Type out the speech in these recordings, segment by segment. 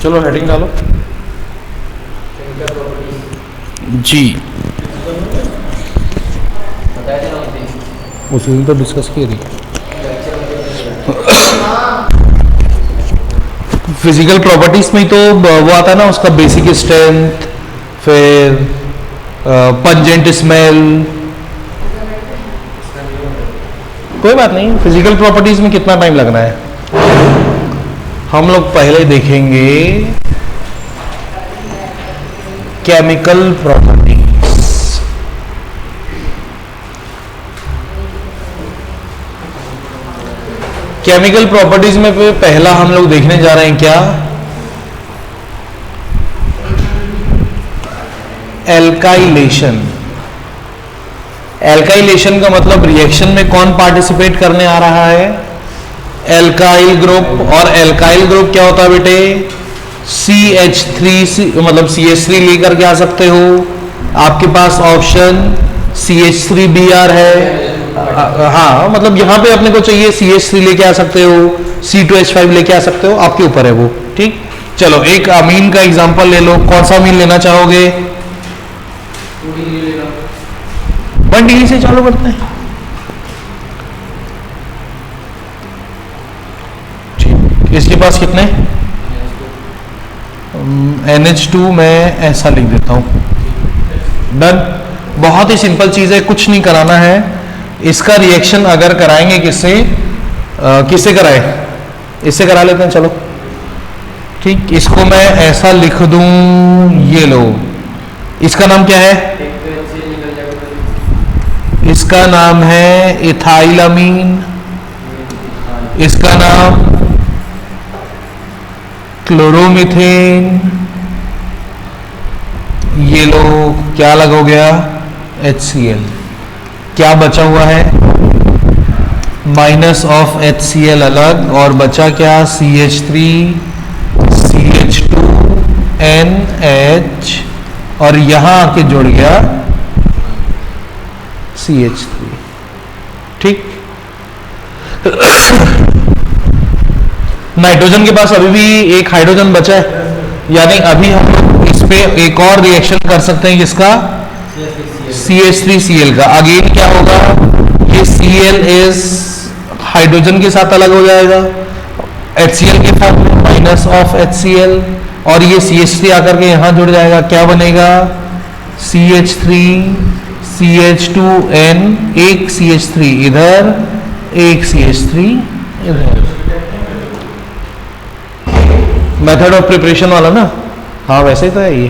चलो हेडिंग डालो जी। उस दिन तो डिस्कस की थी फिजिकल प्रॉपर्टीज में, तो वो आता है ना उसका बेसिक स्ट्रेंथ, फिर पंजेंट स्मेल। कोई बात नहीं, फिजिकल प्रॉपर्टीज में कितना टाइम लगना है, हम लोग पहले देखेंगे केमिकल प्रॉपर्टीज। केमिकल प्रॉपर्टीज में पहला हम लोग देखने जा रहे हैं क्या, एल्काइलेशन। एल्काइलेशन का मतलब रिएक्शन में कौन पार्टिसिपेट करने आ रहा है, एल्काइल ग्रुप। और एल्काइल ग्रुप क्या होता है बेटे, CH3 मतलब CH3 लेकर के आ सकते हो, आपके पास ऑप्शन CH3Br है। हाँ मतलब यहाँ पे अपने को चाहिए CH3 लेके आ सकते हो, C2H5 लेके आ सकते हो, आपके ऊपर है वो। ठीक, चलो एक अमीन का एग्जांपल ले लो, कौन सा अमीन लेना चाहोगे, 1 डिग्री से चालू करते हैं। इसके पास कितने, NH2 मैं ऐसा लिख देता हूं, डन। बहुत ही सिंपल चीज है, कुछ नहीं कराना है। इसका रिएक्शन अगर कराएंगे किससे, किससे कराए, इससे करा लेते हैं चलो। ठीक, इसको मैं ऐसा लिख दूं, ये लो, इसका नाम क्या है, इसका नाम है इथाइलामीन, इसका नाम क्लोरोमीथेन। ये लो क्या लगा हो गया, HCl। क्या बचा हुआ है, माइनस ऑफ HCl अलग, और बचा क्या, CH3 CH2 NH, और यहां आके जुड़ गया CH3। ठीक, नाइट्रोजन के पास अभी भी एक हाइड्रोजन बचा है, यानी अभी हम लोग इस पे एक और रिएक्शन कर सकते हैं, किसका, CH3Cl का। अगेन क्या होगा, ये Cl इज हाइड्रोजन के साथ अलग हो जाएगा, HCl के साथ में माइनस ऑफ HCl, और ये CH3 आकर के यहां जुड़ जाएगा, क्या बनेगा, CH3 CH2N, एक CH3 इधर, एक CH3 इधर। मेथड ऑफ प्रिपरेशन वाला ना, हाँ वैसे ही तो है ये।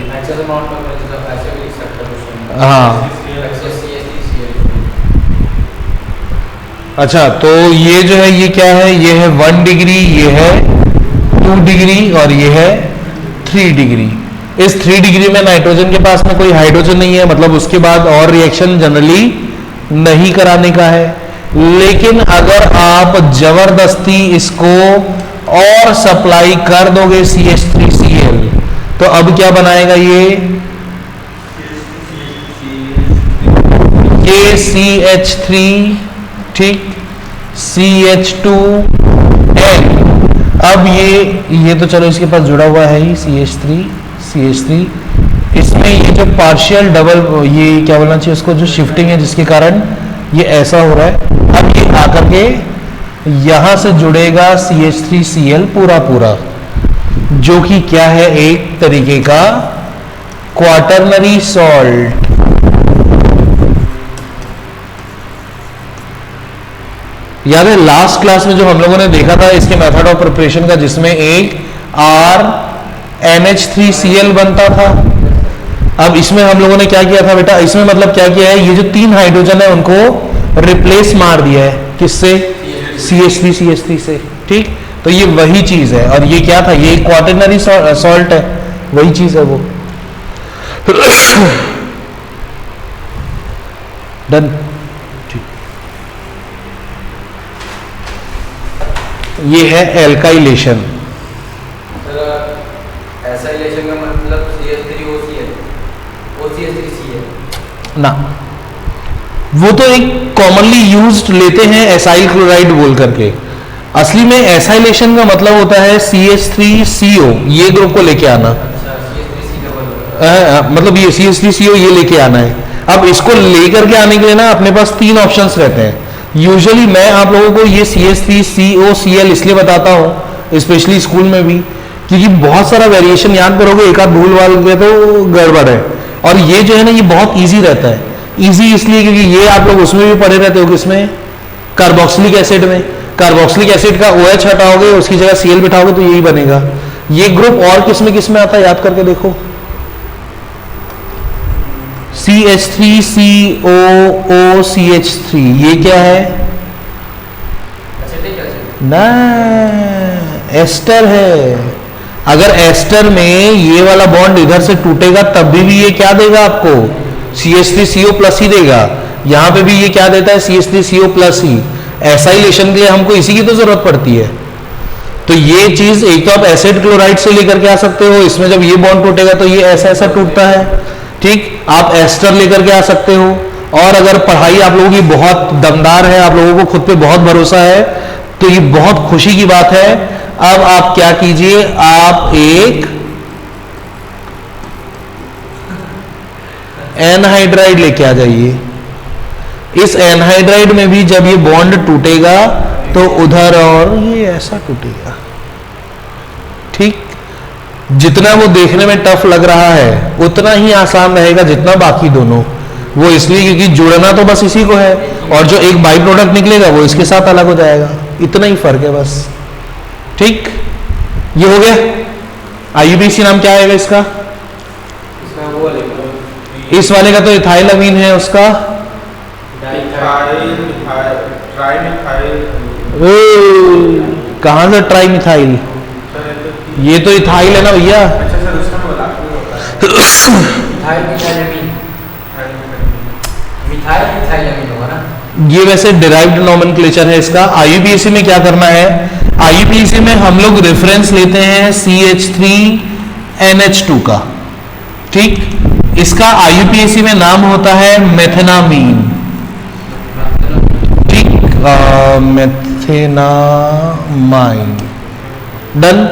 हाँ अच्छा, तो ये जो है ये क्या है, ये है 1 डिग्री, ये है 2 डिग्री, और ये है 3 डिग्री। इस 3 डिग्री में नाइट्रोजन के पास में कोई हाइड्रोजन नहीं है, मतलब उसके बाद और रिएक्शन जनरली नहीं कराने का है। लेकिन अगर आप जबरदस्ती इसको और सप्लाई कर दोगे CH3Cl, तो अब क्या बनाएगा ये CH3, ठीक, CH2N। अब ये तो चलो इसके पास जुड़ा हुआ है ही, CH3, इसमें ये जो पार्शियल डबल, ये क्या बोलना चाहिए उसको, जो शिफ्टिंग है जिसके कारण ये ऐसा हो रहा है, अब ये आकर के यहां से जुड़ेगा CH3Cl पूरा, जो कि क्या है, एक तरीके का क्वाटरनरी सॉल्ट। याद है लास्ट क्लास में जो हम लोगों ने देखा था इसके मेथड ऑफ प्रिपरेशन का, जिसमें एक R NH3Cl बनता था। अब इसमें हम लोगों ने क्या किया था बेटा, इसमें मतलब क्या किया है, ये जो 3 हाइड्रोजन है उनको रिप्लेस मार दिया है, किससे? CH3 से। ठीक, तो ये वही चीज है। और ये क्या था, ये क्वाटरनरी सॉल्ट है, वही चीज है वो। डन। ये है एल्काइलेशन। एल्काइलेशन का मतलब CH3OC है, OCH3C है ना, वो तो एक कॉमनली यूज्ड लेते हैं एसाइल क्लोराइड बोल करके। असली में एसाइलेशन का मतलब होता है CH3CO, ये ग्रुप को लेके आना। मतलब ये CH3CO ये लेके आना है। अब इसको लेकर के आने के लिए ना अपने पास 3 ऑप्शंस रहते हैं। यूजुअली मैं आप लोगों को ये CH3COCl इसलिए बताता हूँ, स्पेशली स्कूल में भी, क्योंकि बहुत सारा वेरिएशन याद करोगे, एक आध भूल वाल गया तो गड़बड़ है। और ये जो है ना, ये बहुत ईजी रहता है। ईजी इसलिए क्योंकि ये आप लोग उसमें भी पढ़े रहते हो, किसमें? कार्बोक्सिलिक एसिड में। कार्बोक्सिलिक एसिड का OH हटाओगे, उसकी जगह Cl बिठाओगे तो यही बनेगा। ये ग्रुप और किसमें आता है, याद करके देखो। CH3COOCH3, ये क्या है ना? एस्टर है। अगर एस्टर में ये वाला बॉन्ड इधर से टूटेगा तब भी ये क्या देगा आपको? CH3CO+ ही देगा। यहां पे भी ये क्या देता है? CH3CO+ ही। एसाइलेशन के लिए हमको इसी की तो जरूरत पड़ती है। तो ये चीज एक तो आप एसिड क्लोराइड से लेकर के आ सकते हो, इसमें जब ये बॉन्ड टूटेगा तो ये ऐसा ऐसा टूटता है। ठीक, आप एस्टर लेकर के आ सकते हो। और अगर पढ़ाई आप लोगों की बहुत दमदार है, आप लोगों को खुद पे बहुत भरोसा है, तो ये बहुत खुशी की बात है। अब आप क्या कीजिए, आप एक एनहाइड्राइड लेके आ जाइए। इस एनहाइड्राइड में भी जब ये बॉन्ड टूटेगा तो उधर और ये ऐसा टूटेगा। ठीक, जितना वो देखने में टफ लग रहा है उतना ही आसान रहेगा जितना बाकी दोनों। वो इसलिए क्योंकि जुड़ना तो बस इसी को है, और जो एक बाई प्रोडक्ट निकलेगा वो इसके साथ अलग हो जाएगा। इतना ही फर्क है बस। ठीक, ये हो गया। IUPAC नाम क्या आएगा इसका? इस वाले का तो इथाइल अमीन है, उसका कहां से ट्राई मिथाइल? ये तो इथाइल है ना भैया। ये वैसे डिराइव्ड नोमेनक्लेचर है इसका। IUPAC में क्या करना है, IUPAC में हम लोग रेफरेंस लेते हैं CH3NH2 का। ठीक, इसका IUPAC में नाम होता है मेथेनामीन। ठीक, मेथेनामाइन। डन।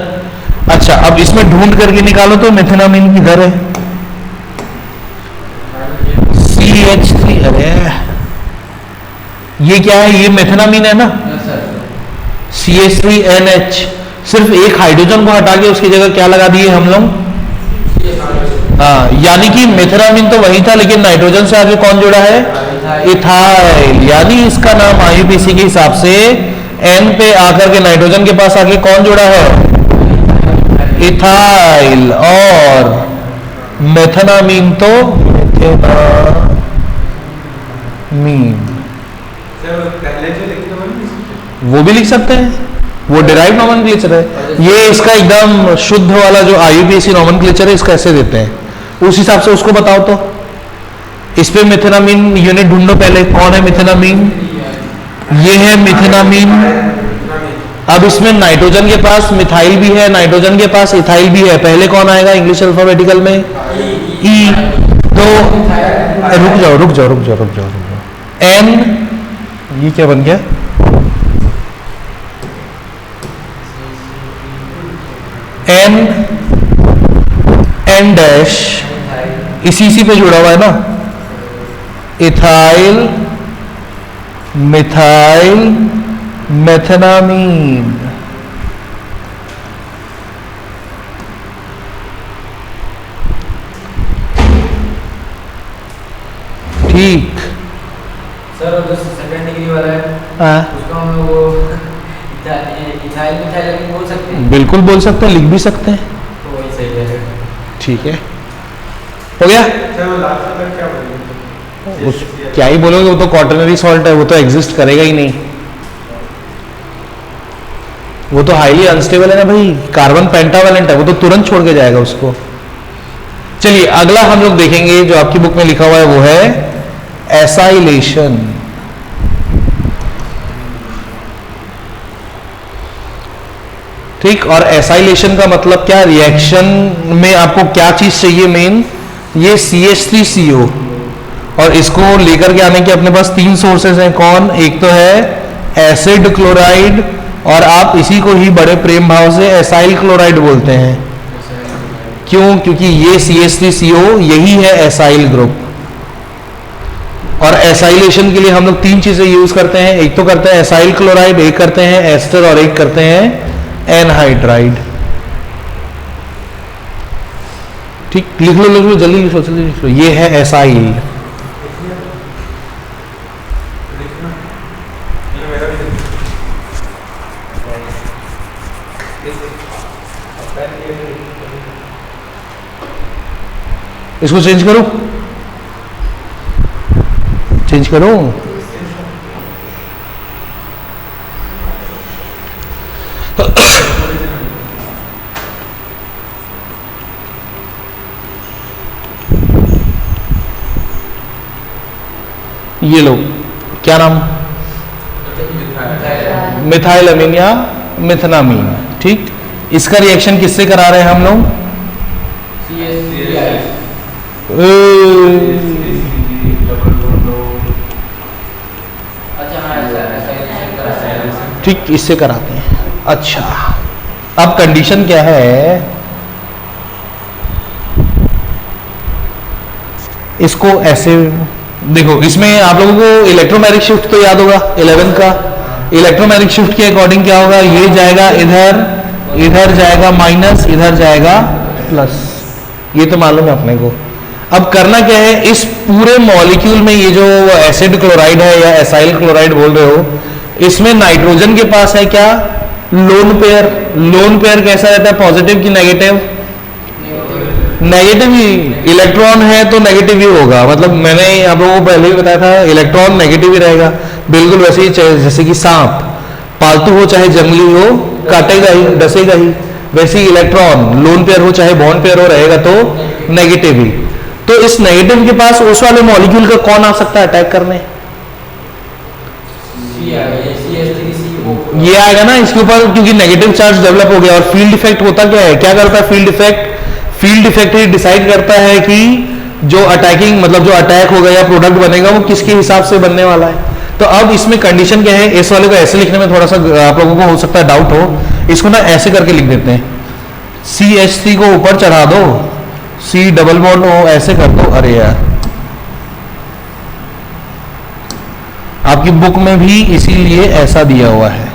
अच्छा, अब इसमें ढूंढ करके निकालो तो मेथेनामीन किधर है? CH3। अरे ये क्या है? ये मेथेनामीन है ना, CH3NH। सिर्फ एक हाइड्रोजन को हटा के उसकी जगह क्या लगा दिए हम लोग? हाँ, यानी कि मेथेनामीन तो वही था, लेकिन नाइट्रोजन से आगे कौन जुड़ा है? इथाइल। यानी इसका नाम IUPAC के हिसाब से N पे आकर के नाइट्रोजन के पास आके कौन जुड़ा है? इथाइल। और मेथेनामीन तो मेथेनामीन वो भी लिख सकते हैं, वो डिराइव नोमेनक्लेचर है। ये इसका एकदम शुद्ध वाला जो IUPAC नोमेनक्लेचर है, इसका ऐसे देते हैं, उस हिसाब से उसको बताओ। तो इस पे मेथेनामीन यूनिट ढूंढो पहले, कौन है मेथेनामीन? ये है मेथेनामीन। अब इसमें नाइट्रोजन के पास मिथाइल भी है, नाइट्रोजन के पास इथाइल भी है। पहले कौन आएगा इंग्लिश अल्फाबेटिकल में? E। तो रुक जाओ। N, ये क्या बन गया? N डैश इसी पे जुड़ा हुआ है ना, इथाइल मिथाइल मेथेनामीन। ठीक सर, जो सेकंड डिग्री वाला है उसका हम वो इथाइल मिथाइल बोल सकते हैं? बिल्कुल बोल सकते हैं, लिख भी सकते हैं। तो वही सही है। ठीक है, हो गया। उस क्या ही बोलोगे, वो तो क्वाटरनरी सॉल्ट है, वो तो एग्जिस्ट करेगा ही नहीं, वो तो हाईली अनस्टेबल है ना भाई, कार्बन पेंटावेलेंट है, वो तो तुरंत छोड़ के जाएगा उसको। चलिए अगला हम लोग देखेंगे जो आपकी बुक में लिखा हुआ है, वो है एसाइलेशन। ठीक, और एसाइलेशन का मतलब क्या, रिएक्शन में आपको क्या चीज चाहिए मेन, ये CH3CO, और इसको लेकर के आने के अपने पास 3 सोर्सेज हैं। कौन, एक तो है एसिड क्लोराइड, और आप इसी को ही बड़े प्रेम भाव से एसाइल क्लोराइड बोलते हैं। क्यों, क्योंकि ये CH3CO यही है एसाइल ग्रुप। और एसाइलेशन के लिए हम लोग 3 चीजें यूज करते हैं, एक तो करते हैं एसाइल क्लोराइड, एक करते हैं एस्टर, और एक करते हैं एनहाइड्राइड। ठीक, लिख लो जल्दी लिख लो, ये है एसाइल। इसको चेंज करो, चेंज करो। ये लो, क्या नाम, मिथाइल अमीन या मिथनामीन। ठीक, इसका रिएक्शन किससे करा रहे हैं हम लोग, ठीक, इससे कराते हैं। अच्छा, अब कंडीशन क्या है, इसको ऐसे देखो, इसमें आप लोगों को इलेक्ट्रोमैग्नेटिक शिफ्ट तो याद होगा 11 का। इलेक्ट्रोमैग्नेटिक शिफ्ट के अकॉर्डिंग क्या होगा, ये जाएगा इधर, इधर जाएगा माइनस, इधर जाएगा प्लस, ये तो मालूम है अपने को। अब करना क्या है, इस पूरे मॉलिक्यूल में ये जो एसिड क्लोराइड है या एसाइल क्लोराइड बोल रहे हो, इसमें नाइट्रोजन के पास है क्या, लोन पेयर। लोन पेयर कैसा रहता है, पॉजिटिव की नेगेटिव, नेगेटिव ही, इलेक्ट्रॉन है तो नेगेटिव ही होगा। मतलब मैंने आप लोगों को पहले भी बताया था, इलेक्ट्रॉन नेगेटिव ही रहेगा, बिल्कुल वैसे ही जैसे कि सांप पालतू हो चाहे जंगली हो, काटेगा ही, डसेगा ही, वैसे ही इलेक्ट्रॉन लोन पेयर हो चाहे बॉन्ड पेयर हो, रहेगा तो नेगेटिव ही। तो इस नेगेटिव के पास उस वाले मॉलिक्यूल का कौन आ सकता है अटैक करने, ये आएगा ना इसके ऊपर, क्योंकि नेगेटिव चार्ज डेवलप हो गया। और फील्ड इफेक्ट होता क्या है, क्या करता है फील्ड इफेक्ट, फील्ड इफेक्ट ही डिसाइड करता है कि जो अटैकिंग, मतलब जो अटैक होगा या प्रोडक्ट बनेगा वो किसके हिसाब से बनने वाला है। तो अब इसमें कंडीशन क्या है, इस वाले को ऐसे लिखने में थोड़ा सा आप लोगों को हो सकता है डाउट हो, इसको ना ऐसे करके लिख देते हैं, CH3 को ऊपर चढ़ा दो, C डबल बॉन्ड हो, ऐसे कर दो। अरे यार, आपकी बुक में भी इसीलिए ऐसा दिया हुआ है।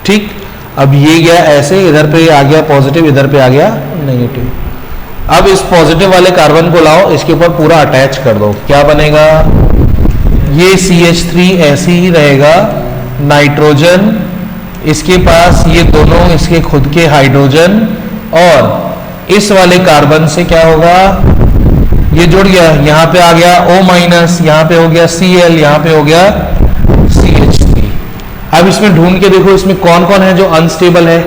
ठीक, अब ये गया ऐसे, इधर पे आ गया पॉजिटिव, इधर पे आ गया नेगेटिव। अब इस पॉजिटिव वाले कार्बन को लाओ, इसके ऊपर पूरा अटैच कर दो, क्या बनेगा, ये CH3 ऐसे ही रहेगा, नाइट्रोजन, इसके पास ये दोनों इसके खुद के हाइड्रोजन, और इस वाले कार्बन से क्या होगा, ये जुड़ गया, यहां पे आ गया O माइनस, यहां पे हो गया Cl, यहां पे हो गया CH3। अब इसमें ढूंढ के देखो, इसमें कौन कौन है जो अनस्टेबल है,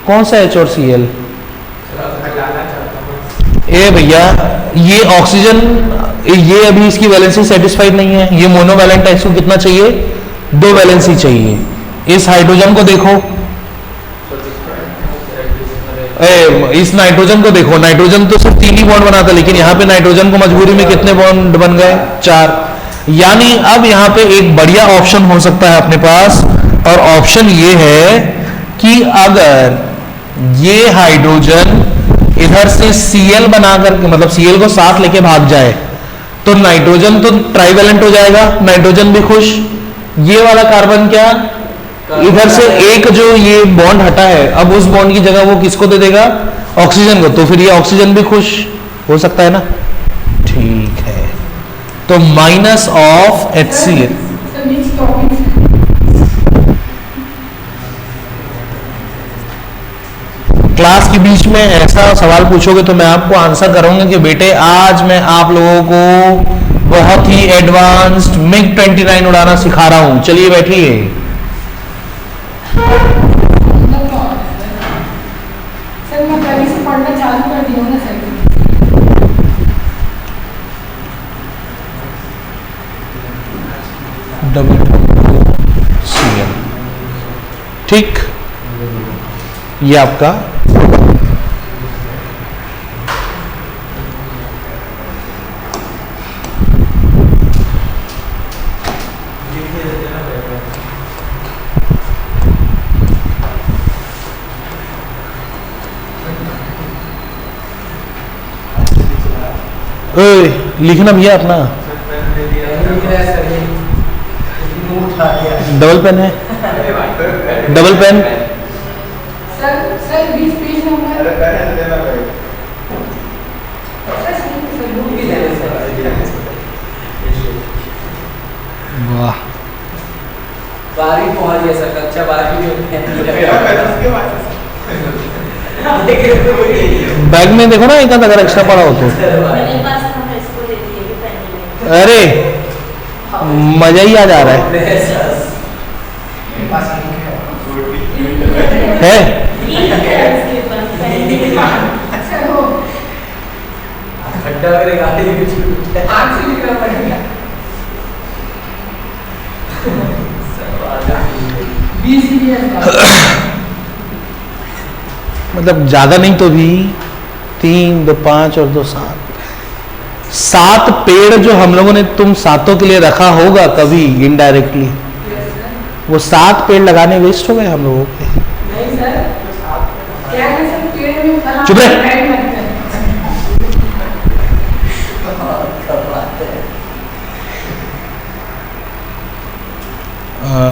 कौन सा H और Cl, ए भैया ये ऑक्सीजन, ये अभी इसकी वैलेंसी सेटिस्फाइड नहीं है, ये मोनोवैलेंट है, इसको कितना चाहिए, 2 वैलेंसी चाहिए। इस हाइड्रोजन को देखो, इस नाइट्रोजन को देखो, नाइट्रोजन तो सिर्फ 3 ही बॉन्ड बनाता, लेकिन यहाँ पे नाइट्रोजन को मजबूरी में कितने बॉन्ड बन गए, 4। यानी अब यहाँ पे एक बढ़िया ऑप्शन हो सकता है अपने पास, और ऑप्शन ये है कि अगर ये हाइड्रोजन इधर से Cl बनाकर, मतलब Cl को साथ लेके भाग जाए, तो नाइट्रोजन तो ट्राइवेलेंट हो जाएगा, नाइट्रोजन भी खुश। ये वाला कार्बन क्या, इधर से एक जो ये बॉन्ड हटा है, अब उस बॉन्ड की जगह वो किसको दे देगा, ऑक्सीजन को, तो फिर ये ऑक्सीजन भी खुश हो सकता है ना। ठीक है, तो माइनस ऑफ HCl, क्लास के बीच में ऐसा सवाल पूछोगे तो मैं आपको आंसर करूंगा कि बेटे आज मैं आप लोगों को बहुत ही एडवांस्ड मिग 29 उड़ाना सिखा रहा हूं, चलिए बैठिए। सर मैं पहले से पढ़ना चालू कर दी हूँ ना सर। CL ठीक, ये आपका लिखना भैया अपना डबल पेन है, double pen. Sir 20 page number वाह, बारहवीं पहुंच गया सर, कक्षा 12वीं बैग में देखो ना एक आध अगर एक्स्ट्रा पड़ा हो तो। मेरे पास था, मैं इसको दे दी, ये भी पहन ली। अरे मजा ही आ जा रहा है। ठीक है, इसके पास पहन ली। खड्डा मेरे गाड़ी में छूट गया। आग से लिखना पड़ेगा। 20 सीरियस मतलब ज्यादा नहीं तो भी 3 2 5 और 2 7 7 पेड़ जो हम लोगों ने तुम सातों के लिए रखा होगा कभी इनडायरेक्टली, वो 7 पेड़ लगाने वेस्ट हो गए हम लोगों के। नहीं सर, क्या है सर, पेड़ में फल चुप रह। टाइम लगता है।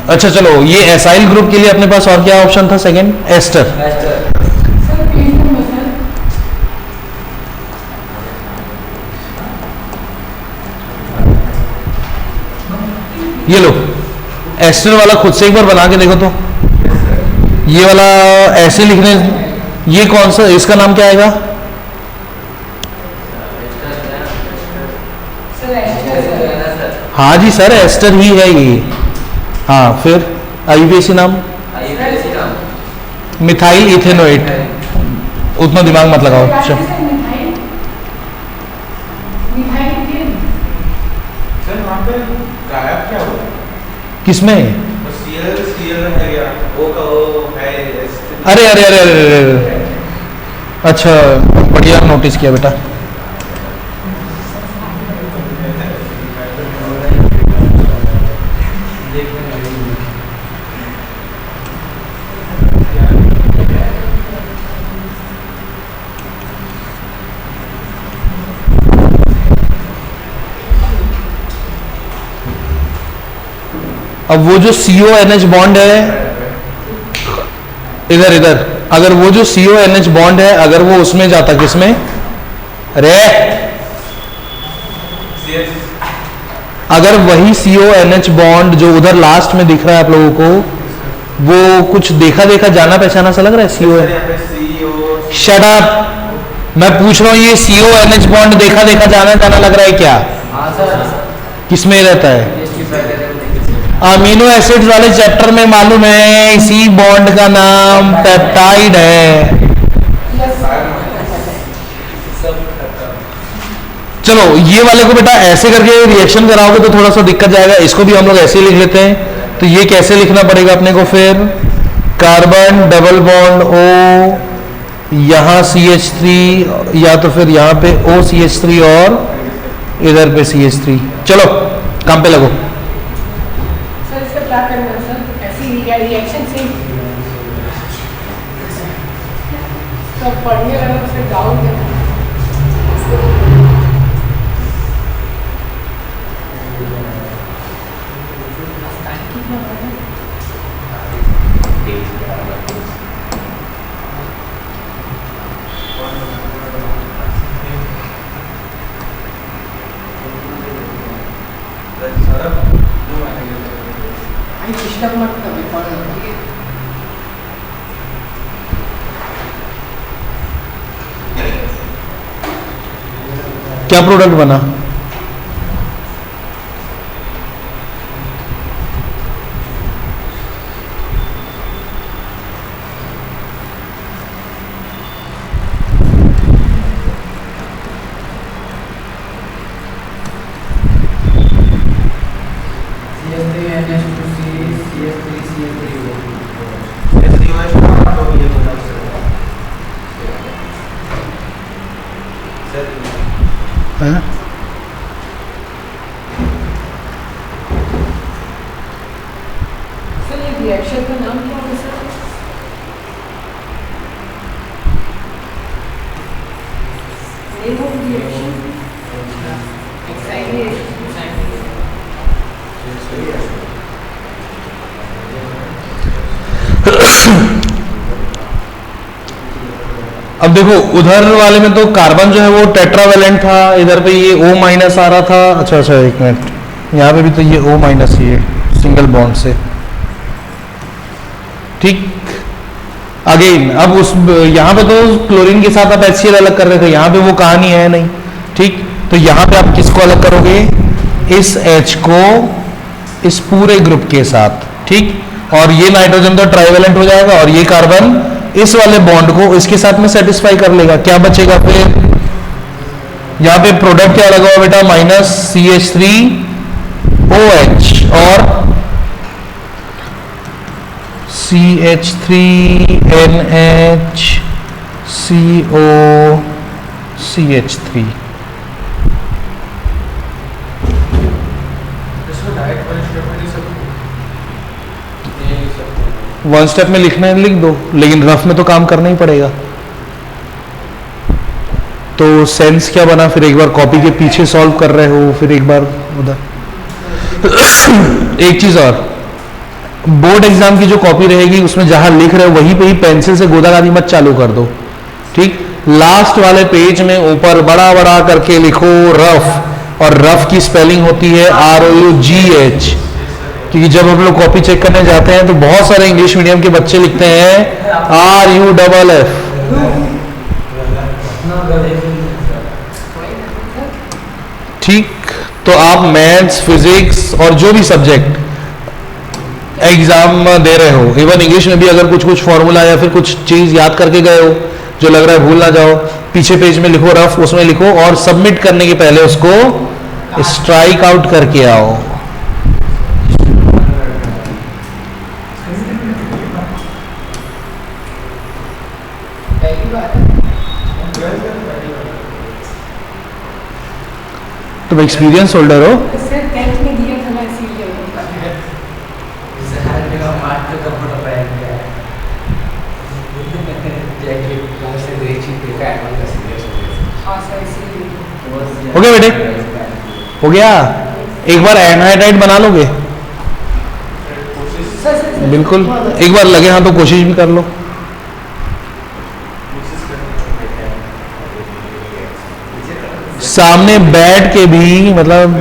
अच्छा चलो, ये एसाइल ग्रुप के लिए अपने पास और क्या ऑप्शन था? Second ester. Sir page number sir ये लो, एस्टर वाला खुद से एक बार बना के देखो तो। ये वाला ऐसे लिखने, ये कौन सा, इसका नाम क्या आएगा? सर एक्स्ट्रा हाँ जी सर, एस्टर ही है ये। हाँ फिर आईयूपीएसी नाम मिथाइल इथेनोएट, उतना दिमाग मत लगाओ। सर चल मिठाई मिठाई के सर वहाँ पे गायब क्या हुआ? किसमें? वो सीएल है या वो का वो है अरे अरे अरे अरे अरे, अरे। अच्छा बढ़िया नोटिस किया बेटा। अब वो जो CONH बॉन्ड है, इधर इधर, अगर वो जो CONH बॉन्ड है अगर वो उसमें जाता, किसमें? अरे अगर वही CONH बॉन्ड जो उधर लास्ट में दिख रहा है आप लोगों को, वो कुछ देखा देखा जाना पहचाना सा लग रहा है CO। शट अप, मैं पूछ रहा हूँ ये CONH बॉन्ड देखा देखा जाना जाना लग रहा है क्या? हाँ सर, किसमें रहता है? इसकी पहले अमीनो एसिड्स वाले चैप्टर में मालूम है इसी बॉन्ड का नाम पेप्टाइड है। चलो ये वाले को बेटा ऐसे करके रिएक्शन कराओगे तो थोड़ा सा दिक्कत जाएगा, इसको भी हम लोग ऐसे ही लिख लेते हैं। तो ये कैसे लिखना पड़ेगा अपने को फिर? कार्बन डबल बॉन्ड O, यहाँ CH3, या तो फिर यहाँ पे OCH3 और इधर पे CH3। चलो काम पे लगो। सर इसका क्या करना है सर? ऐसी रिएक्शन से तो पढ़ने लगा उसे डाउट है। डिस्टर्ब मत कभी पढ़ो, ठीक है? क्या प्रोडक्ट बना? हैं? सर ये रिएक्शन का नाम क्या है सर? नेम ऑफ रिएक्शन अब देखो उधर वाले में तो कार्बन जो है वो टेट्रावेलेंट था, इधर पे ये O माइनस आ रहा था। अच्छा अच्छा एक मिनट, यहाँ पे भी तो ये O माइनस ही है सिंगल बॉन्ड से, ठीक। अगेन अब उस यहाँ पे तो क्लोरीन के साथ आप HCl अलग कर रहे थे, यहाँ पे वो कहानी है नहीं, ठीक। तो यहाँ पे आप किसको अलग करोगे? इस H को इस पूरे ग्रुप के साथ, ठीक। और ये नाइट्रोजन तो ट्राइवेलेंट हो जाएगा और ये कार्बन इस वाले बॉन्ड को इसके साथ में सेटिस्फाई कर लेगा। क्या बचेगा फिर? यहाँ पे प्रोडक्ट क्या लगा हुआ बेटा? माइनस CH3OH और CH3NHCOCH3। वन स्टेप में लिखना है लिख दो, लेकिन रफ में तो काम करना ही पड़ेगा। तो सेंस क्या बना फिर? एक बार कॉपी के पीछे सॉल्व कर रहे हो, फिर एक बार उधर। एक चीज और, बोर्ड एग्जाम की जो कॉपी रहेगी उसमें जहां लिख रहे हो वहीं पे ही पेंसिल से गोदागादी मत चालू कर दो, ठीक। लास्ट वाले पेज में ऊपर बड़ा बड़ा करके लिखो रफ, और रफ की स्पेलिंग होती है ROUGH, क्योंकि जब हम लोग कॉपी चेक करने जाते हैं तो बहुत सारे इंग्लिश मीडियम के बच्चे लिखते हैं RUFF। ठीक, तो आप मैथ्स, फिजिक्स और जो भी सब्जेक्ट एग्जाम दे रहे हो, इवन इंग्लिश में भी अगर कुछ कुछ फॉर्मूला या फिर कुछ चीज याद करके गए हो जो लग रहा है भूल ना जाओ, पीछे पेज में लिखो रफ, उसमें लिखो और सबमिट करने के पहले उसको स्ट्राइक आउट करके आओ। तुम एक्सपीरियंस होल्डर हो। सर 10th में दिया था ना इसीलिए हाँ सर इसीलिए। हो गया बेटे, हो गया। एक बार एनहाइड्राइड बना लोगे? बिल्कुल, एक बार लगे हाँ तो कोशिश भी कर लो। सामने बैठ के भी मतलब,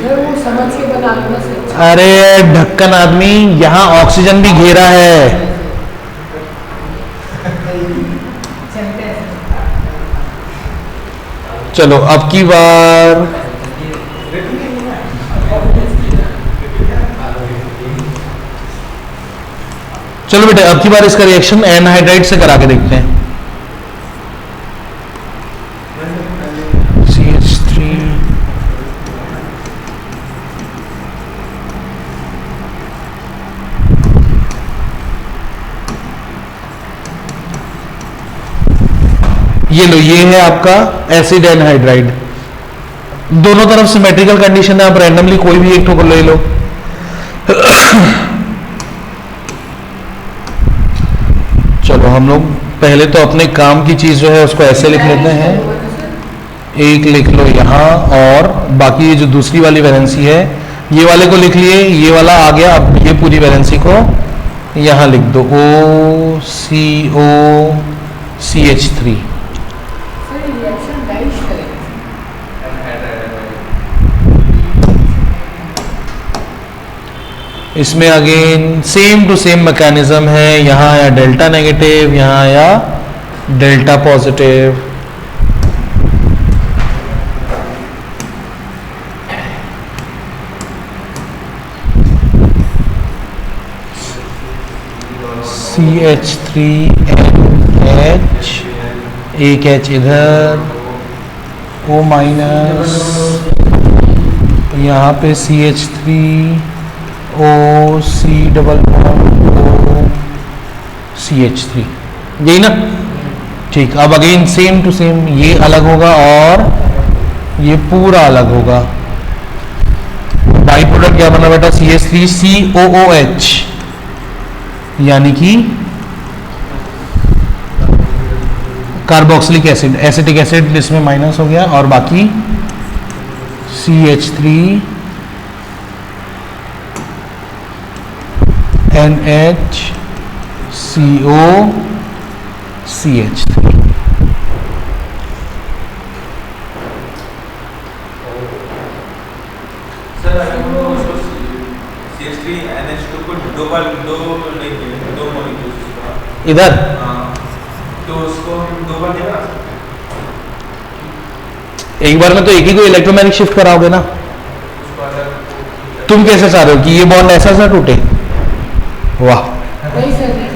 सर वो समझ के बना लो ना सर। अरे ढक्कन आदमी, यहाँ ऑक्सीजन भी घेरा है। चलो अब की बार चलो बेटे अब की बार इसका रिएक्शन एनहाइड्राइड से करा के देखते हैं। CH3 ये लो, ये है आपका एसिड एनहाइड्राइड। दोनों तरफ सिमेट्रिकल कंडीशन है, आप रैंडमली कोई भी एक ठोकर ले लो। चलो हम लोग पहले तो अपने काम की चीज जो है उसको ऐसे लिख लेते हैं, एक लिख लो यहाँ, और बाकी ये जो दूसरी वाली वैलेंसी है ये वाले को लिख लिए, ये वाला आ गया। अब ये पूरी वैलेंसी को यहाँ लिख दो, OCOCH3। सर रिएक्शन डाइश करेंगे। इसमें again same to same mechanism है, यहाँ आया डेल्टा नेगेटिव, यहाँ आया डेल्टा पॉजिटिव। CH3NH, एक H इधर, O माइनस, यहाँ पे CH3O, C double bond O, CH3, यही ना? ठीक, अब अगेन सेम टू सेम, ये अलग होगा और ये पूरा अलग होगा। बाई प्रोडक्ट क्या बना बेटा? CH3COOH, यानी कि कार्बोक्सिलिक एसिड, एसिटिक एसिड इसमें माइनस हो गया और बाकी CH3NHCOCH3। सर अगर हम उसको CH3NH2 को दो मॉलिक्यूल्स इधर तो उसको हम दो बार नहीं बना सकते? एक बार में तो एक ही को इलेक्ट्रोमैग्नेटिक शिफ्ट कराओगे ना। उसको अलग तुम कैसे चाह रहे हो कि ये बॉन्ड ऐसा सा टूटे? वाह, नहीं सर, नहीं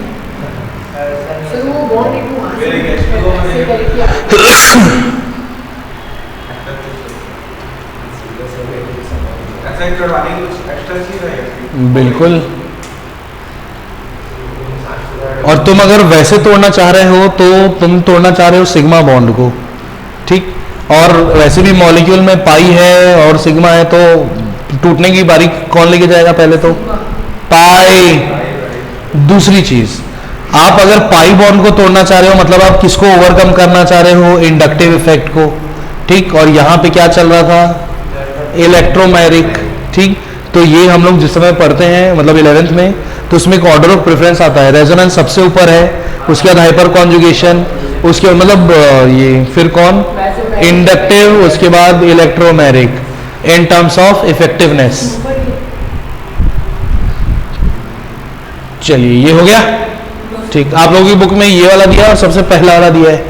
सर, वो बॉन्ड एक फिर एक H2O में ऐसा ही करवाने की कुछ एक्स्ट्रा चीज है? बिल्कुल। और तुम अगर वैसे तोड़ना चाह रहे हो तो तुम तोड़ना चाह रहे हो सिग्मा बॉन्ड को, ठीक? और वैसे भी मॉलिक्यूल में पाई है और सिग्मा है, तो टूटने की बारी कौन लेके जाएगा? पहले तो पाई। दूसरी चीज, आप अगर पाई बॉन्ड को तोड़ना चाह रहे हो, मतलब आप किसको ओवरकम करना चाह रहे हो? इंडक्टिव इफेक्ट को, ठीक? और यहाँ पे क्या चल रहा था? इलेक्ट्रोमैग्नेटिक, ठीक? तो ये हम लोग जिस समय पढ़ते हैं, मतलब 11th में, तो उसमें एक ऑर्डर ऑफ प्रेफरेंस आता है। रेजोनेंस सबसे ऊपर है, उसके बाद हाइपर कॉन्जुगेशन, उसके बाद मतलब ये फिर कौन? इंडक्टिव, उसके बाद electromagnetic in terms of effectiveness. चलिए, ये हो गया, ठीक? आप लोगों की बुक में ये वाला दिया और सबसे पहला वाला दिया है।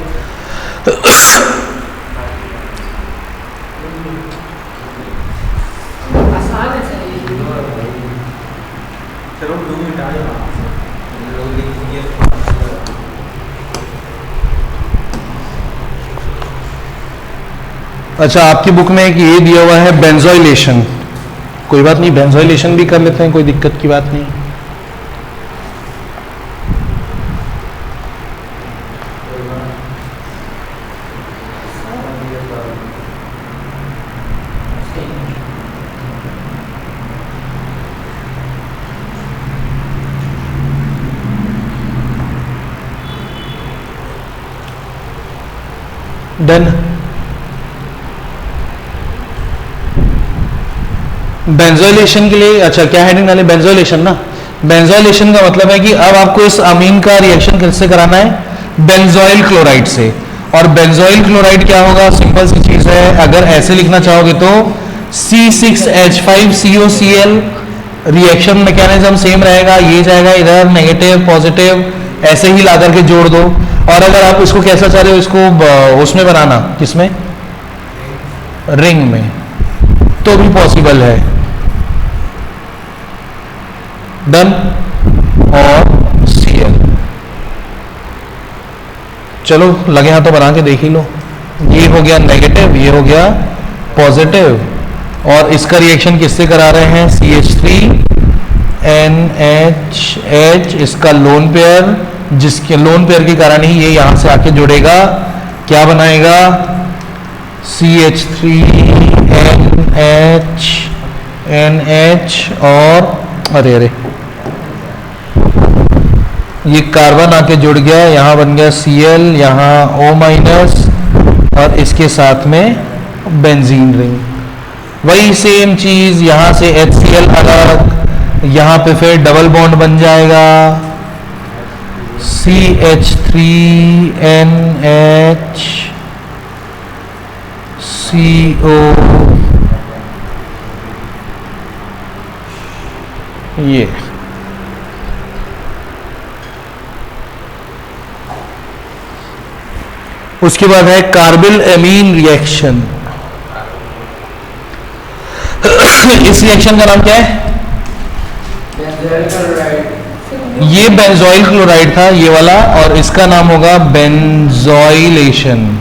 आसान है सर ये। चलो 2 मिनट आगे अच्छा, आपकी बुक में एक ये दिया हुआ है बेंजोइलेशन। कोई बात नहीं, बेंजोइलेशन भी कर लेते हैं, कोई दिक्कत की बात नहीं। डन। बेंजोइलेशन के लिए, अच्छा क्या हेडिंग डाले? बेंजोइलेशन ना। बेंजोइलेशन का मतलब है कि अब आपको इस अमीन का रिएक्शन किससे कराना है? बेंजोइल क्लोराइड से। और बेंजोइल क्लोराइड क्या होगा? सिंपल सी चीज है, अगर ऐसे लिखना चाहोगे तो C6H5COCl, रिएक्शन मैकेनिज्म सेम रहेगा, ये जाएगा इधर, नेगेटिव पॉजिटिव ऐसे ही ला करके जोड़ दो। और अगर आप इसको कैसा चाह रहे हो, इसको उसमें बनाना, किसमें? रिंग में, तो भी पॉसिबल है। डन। और Cl, चलो लगे हाथों बना के देख ही लो। ये हो गया नेगेटिव, ये हो गया पॉजिटिव, और इसका रिएक्शन किससे करा रहे हैं? CH3NHH, इसका लोन पेयर, जिसके लोन पेयर के कारण ही ये यहां से आके जुड़ेगा, क्या बनाएगा? CH3NH और अरे अरे ये कार्बन आके जुड़ गया, यहाँ बन गया Cl, यहाँ O माइनस, और इसके साथ में बेंजीन रिंग। वही सेम चीज यहाँ से HCl अलग, यहाँ पे फिर डबल बॉन्ड बन जाएगा CH3NHCO, ये उसके बाद है कार्बिल एमीन रिएक्शन। इस रिएक्शन का नाम क्या है? ये बेंजोइल क्लोराइड था ये वाला, और इसका नाम होगा बेंजोइलेशन।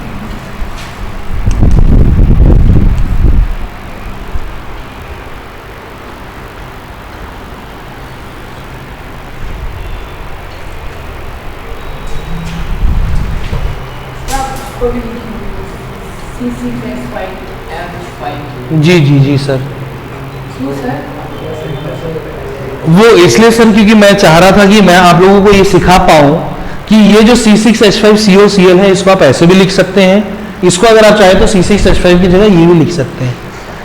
उसको भी C6H5F5 जी जी जी सर। क्यों सर? वो इसलिए सर क्योंकि मैं चाह रहा था कि मैं आप लोगों को ये सिखा पाऊँ कि ये जो C6H5COCl है इसको आप ऐसे भी लिख सकते हैं, इसको अगर आप चाहें तो C6H5 की जगह ये भी लिख सकते हैं।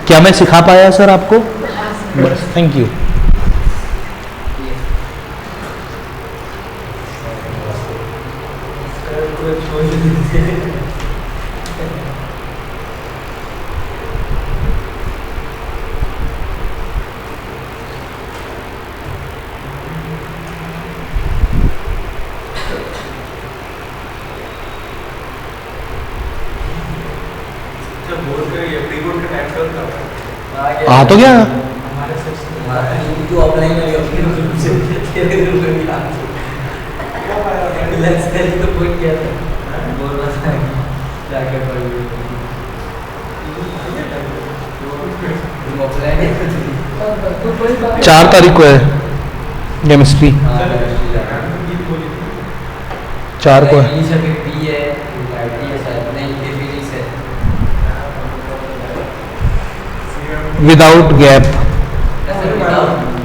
क्या मैं सिखा पाया सर आपको? बस, थैंक यू। आ तो गया। तू ऑफलाइन में तेरे ग्रुप में भी आ रिलैक्स कर तो कोई क्या बोल रहा था क्या क्या पढ़ोगे तुम ऑफलाइन 4 तारीख को है केमिस्ट्री, 4 को है। इंग्लिश है, पी है, आईटी है, शायद नहीं ये फिजिक्स है। Without gap.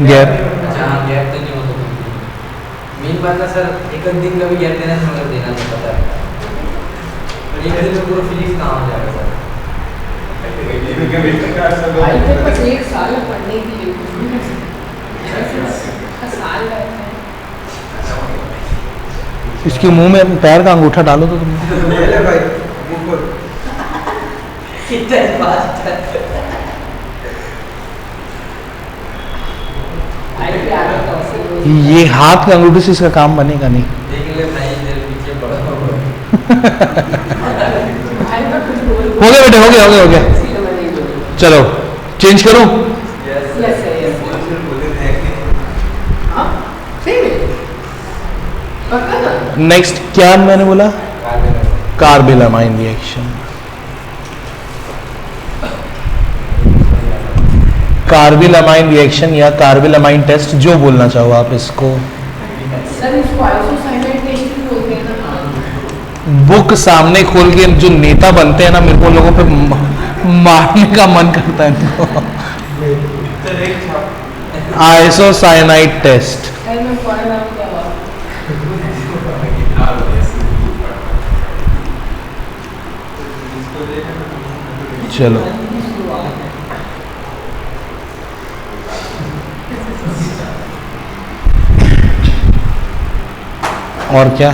गैप अच्छा हाँ गैप तो नहीं होता। मेन बात है सर, एक दिन का भी गैप देना है मगर देना नहीं पता है, और एक दिन में पूरा फिजिक्स कहाँ हो जाएगा सर? भाई के पास 1 साल पढ़ने के लिए कुछ भी नहीं कर सकते। साल रहता है। इसके मुंह में पैर का अंगूठा डालो तो तुम। कितना फास्ट है भाई की आदत ऐसी है। ये हाथ के अंगूठे से इसका काम बनेगा नहीं। देख ले भाई तेरे पीछे पड़ा हुआ भाई का कुछ बोल हो गया बेटे, हो गया हो गया हो गया। इसलिए मैं नहीं बोलूँ। चलो चेंज करूं। यस सर यस हाँ सही है पक्का ना। नेक्स्ट क्या मैंने बोला? Carbylamine reaction. कार्बिलामाइन रिएक्शन या कार्बिलामाइन टेस्ट, जो बोलना चाहो आप इसको। सर इसको आइसोसाइनाइड टेस्ट भी बोलते हैं ना। बुक सामने खोल के जो नेता बनते हैं ना, मेरे को लोगों पे मारने का मन करता है। Isocyanide test. सर मैं पढ़ रहा हूँ क्या हुआ? चलो और क्या?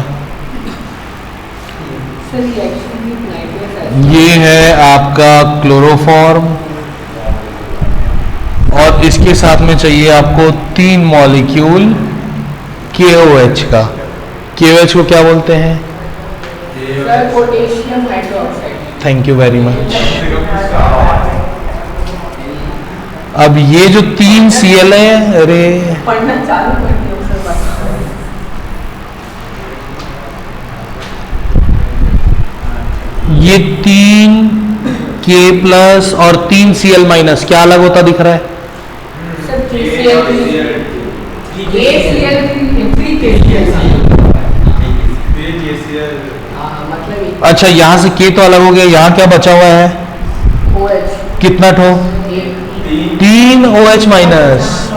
सर रिएक्शन भी नाइट्रस है। ये है आपका क्लोरोफॉर्म, और इसके साथ में चाहिए आपको 3 मॉलिक्यूल KOH का। KOH को क्या बोलते हैं? Sir potassium hydroxide. Thank you very much. अब ये जो 3 Cl है, अरे पढ़ना चालू कर दिया सर बस। ये 3 K प्लस और 3 Cl माइनस क्या अलग होता दिख रहा है? सर KCl3 मतलब अच्छा यहाँ से K तो अलग हो गया, यहाँ क्या बचा हुआ है? OH कितना ठो? 3 OH माइनस।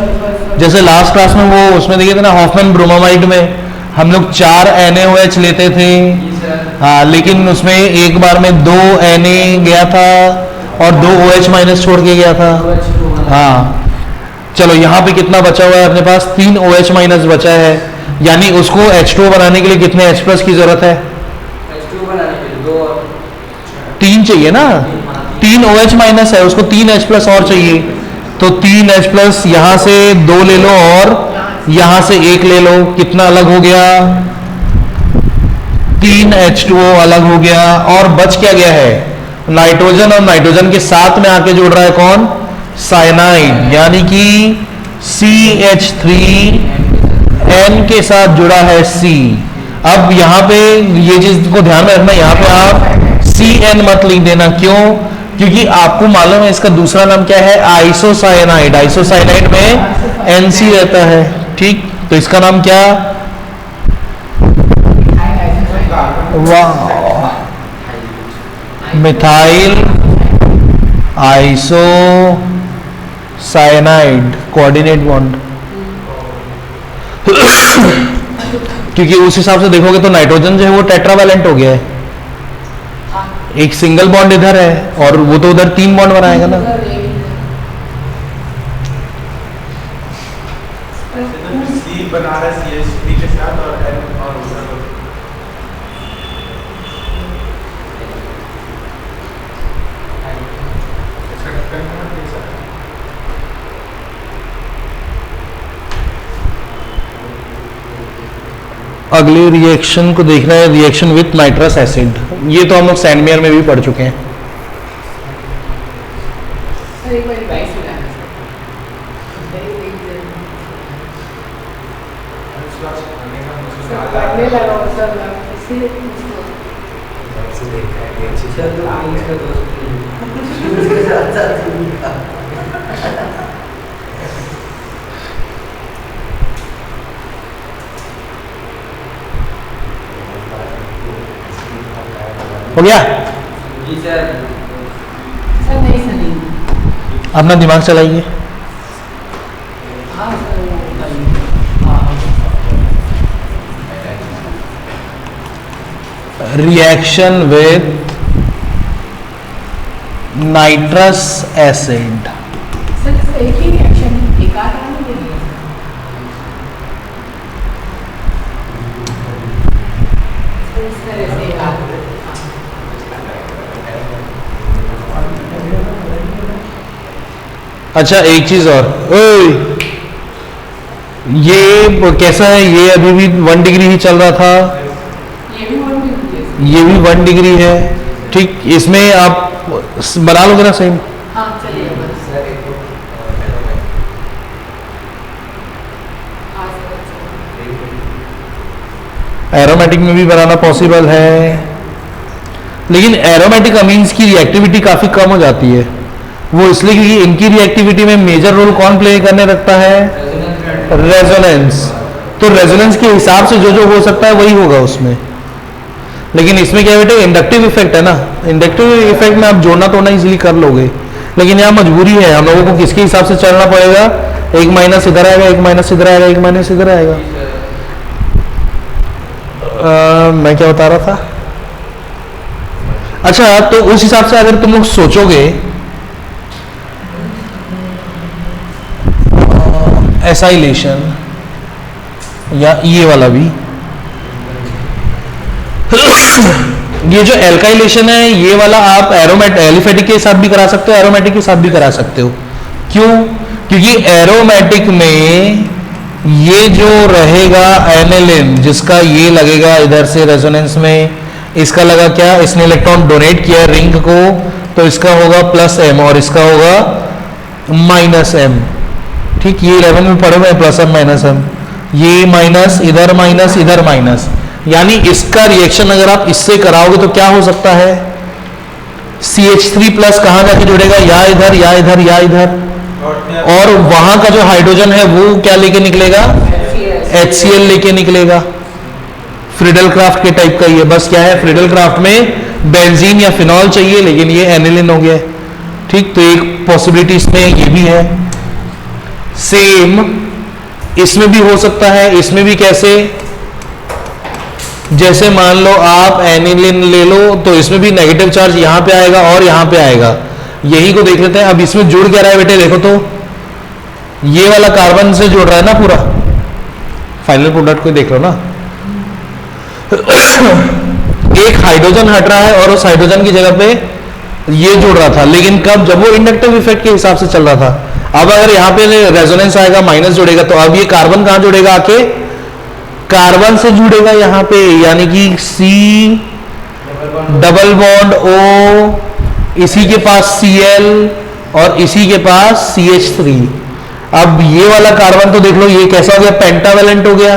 जैसे लास्ट क्लास में वो उसमें देखे थे ना, हॉफमैन ब्रोमामाइड में हम लोग 4 NaOH लेते थे। हाँ, लेकिन उसमें एक बार में 2 Na गया था और 2 OH माइनस छोड़ के गया था। हाँ, चलो यहाँ पे कितना बचा हुआ है अपने पास? 3 OH माइनस बचा है, यानी उसको H2O बनाने के लिए कितने H प्लस की जरूरत है? H2O बनाने के लिए 2 और 3 चाहिए ना। 3 OH माइनस है, उसको 3 H प्लस और चाहिए, तो 3 H प्लस यहाँ से 2 ले लो और यहाँ से 1 ले लो। कितना अलग हो गया? 3 H2O अलग हो गया, और बच क्या गया है? नाइट्रोजन, और नाइट्रोजन के साथ में आके जुड़ रहा है कौन? साइनाइड, यानी कि CH3 N के साथ जुड़ा है C। अब यहाँ पे ये चीज को ध्यान में रखना, यहाँ पे आप CN मत लिख देना। क्यों? क्योंकि आपको मालूम है इसका दूसरा नाम क्या है, आइसोसाइनाइड। आइसोसाइनाइड में NC रहता है, ठीक। तो इसका नाम क्या, वाह, methyl iso cyanide coordinate bond. क्योंकि उस हिसाब से देखोगे तो नाइट्रोजन जो है वो टेट्रावैलेंट हो गया है, एक सिंगल बॉन्ड इधर है और वो तो उधर 3 बॉन्ड बनाएगा ना। C बना रहा है CH3 के साथ और N और उधर अगले रिएक्शन को देखना है, रिएक्शन विथ नाइट्रस एसिड। ये तो हम लोग सैंडमेयर में भी पढ़ चुके हैं। सर एक बार रिवाइज हो जाना सर, पढ़ने लगा हूँ सर, इसीलिए पूछता हूँ। से देखा है अच्छी चल तो मीन्स का दोस्त नहीं उसके साथ साथ उनका हो गया? जी सर। सर नहीं सर नहीं। अपना दिमाग चलाइए। हाँ सर वो बताइए। हाँ reaction with nitrous acid. Sir एक ही रिएक्शन एक आध में दे दिया सर, इस तरह से एक आध। अच्छा एक चीज और, ओए ये कैसा है, ये अभी भी 1 डिग्री ही चल रहा था, ये भी 1 डिग्री है। ये भी 1 डिग्री है, ठीक। इसमें आप बना लोगे ना सेम? हाँ चलिए बस। सर एक तो हाँ सर एरोमेटिक में भी बनाना पॉसिबल है, लेकिन एरोमेटिक अमीन्स की रिएक्टिविटी काफी कम हो जाती है। वो इसलिए क्योंकि इनकी रिएक्टिविटी में मेजर रोल कौन प्ले करने लगता है, रेजोनेंस। तो रेजोनेंस के हिसाब से जो जो हो सकता है वही होगा उसमें। लेकिन इसमें क्या बेटे, इंडक्टिव इफेक्ट है ना, इंडक्टिव इफेक्ट में आप जोड़ना तोड़ना इजीली कर लोगे, लेकिन यहाँ मजबूरी है, हम लोगों को किसके हिसाब से चलना पड़ेगा, एक माइनस इधर आएगा, एक माइनस इधर आएगा, एक माइनस इधर आएगा। मैं क्या बता रहा था, अच्छा तो उस हिसाब से अगर तुम लोग सोचोगे एसाइलेशन या ये वाला भी, ये जो एल्काइलेशन है ये वाला आप एरोमेटिक एलिफेटिक के साथ भी करा सकते हो, एरोमेटिक के साथ भी करा सकते हो। क्यों? क्योंकि एरोमेटिक में ये जो रहेगा एनिलिन, जिसका ये लगेगा इधर से रेजोनेंस में, इसका लगा क्या, इसने इलेक्ट्रॉन डोनेट किया रिंग को, तो इसका होगा +m और इसका होगा -m। ठीक, ये 11 में पढ़े हुए +m -m, ये माइनस इधर माइनस इधर माइनस, यानी इसका रिएक्शन अगर आप इससे कराओगे तो क्या हो सकता है, CH3+ कहां जाके जुड़ेगा, या इधर या इधर या इधर, और वहां का जो हाइड्रोजन है वो क्या लेके निकलेगा, HCl लेके निकलेगा। फ्रिडल क्राफ्ट के टाइप का ये, बस क्या है, फ्रिडल क्राफ्ट में बेंजीन या फिनॉल चाहिए, लेकिन ये एनिलिन हो गया। ठीक, तो एक पॉसिबिलिटी इसमें ये भी है। सेम इसमें भी हो सकता है, इसमें भी कैसे, जैसे मान लो आप एनिलिन ले लो, तो इसमें भी नेगेटिव चार्ज यहां पे आएगा और यहां पे आएगा। यही को देख लेते हैं। अब इसमें जुड़ क्या रहा है बेटे, देखो तो ये वाला कार्बन से जुड़ रहा है ना पूरा, फाइनल प्रोडक्ट को देख लो ना, एक हाइड्रोजन हट रहा है और उस हाइड्रोजन की जगह पे ये जुड़ रहा था, लेकिन कब, जब वो इंडक्टिव इफेक्ट के हिसाब से चल रहा था। अब अगर यहाँ पे रेजोनेंस आएगा, माइनस जुड़ेगा, तो अब ये कार्बन कहां जुड़ेगा, आके कार्बन से जुड़ेगा यहाँ पे, यानी कि C डबल बॉन्ड O, इसी के पास Cl और इसी के पास CH3। अब ये वाला कार्बन तो देख लो, ये कैसा हो गया, पेंटावेलेंट हो गया।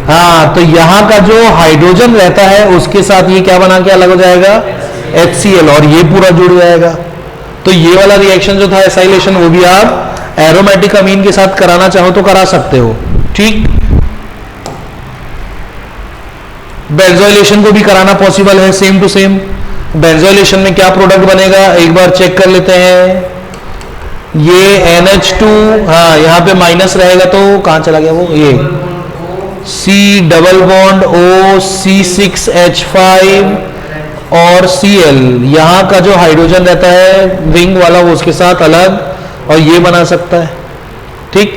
हाँ, तो यहाँ का जो हाइड्रोजन रहता है उसके साथ ये क्या बना के अलग हो जाएगा, HCl, और ये पूरा जुड़ जाएगा। तो ये वाला रिएक्शन जो था एसाइलेशन, वो भी आप एरोमेटिक अमीन के साथ कराना चाहो तो करा सकते हो। ठीक, बेंजोइलेशन को भी कराना पॉसिबल है, सेम टू सेम। बेंजोइलेशन में क्या प्रोडक्ट बनेगा, एक बार चेक कर लेते हैं। ये NH2, हाँ यहाँ पे माइनस रहेगा तो कहाँ चला गया वो, ये C double bond O C6H5 और Cl, यहाँ का जो हाइड्रोजन रहता है रिंग वाला वो उसके साथ अलग, और ये बना सकता है। ठीक,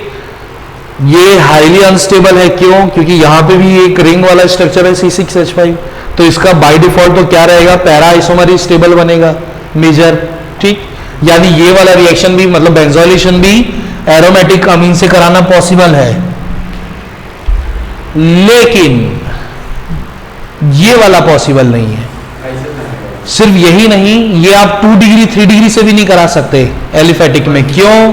ये हाईली अनस्टेबल है, क्यों, क्योंकि यहाँ पे भी एक रिंग वाला स्ट्रक्चर है C6H5, तो इसका बाय डिफॉल्ट तो क्या रहेगा, पैरा आइसोमर स्टेबल बनेगा मेजर। ठीक, यानी ये वाला रिएक्शन भी, मतलब बेंजोइलेशन भी एरोमेटिक अमीन से कराना पॉसिबल है। लेकिन ये वाला पॉसिबल नहीं है। सिर्फ यही नहीं, ये आप 2 डिग्री 3 डिग्री से भी नहीं करा सकते एलिफेटिक में। क्यों,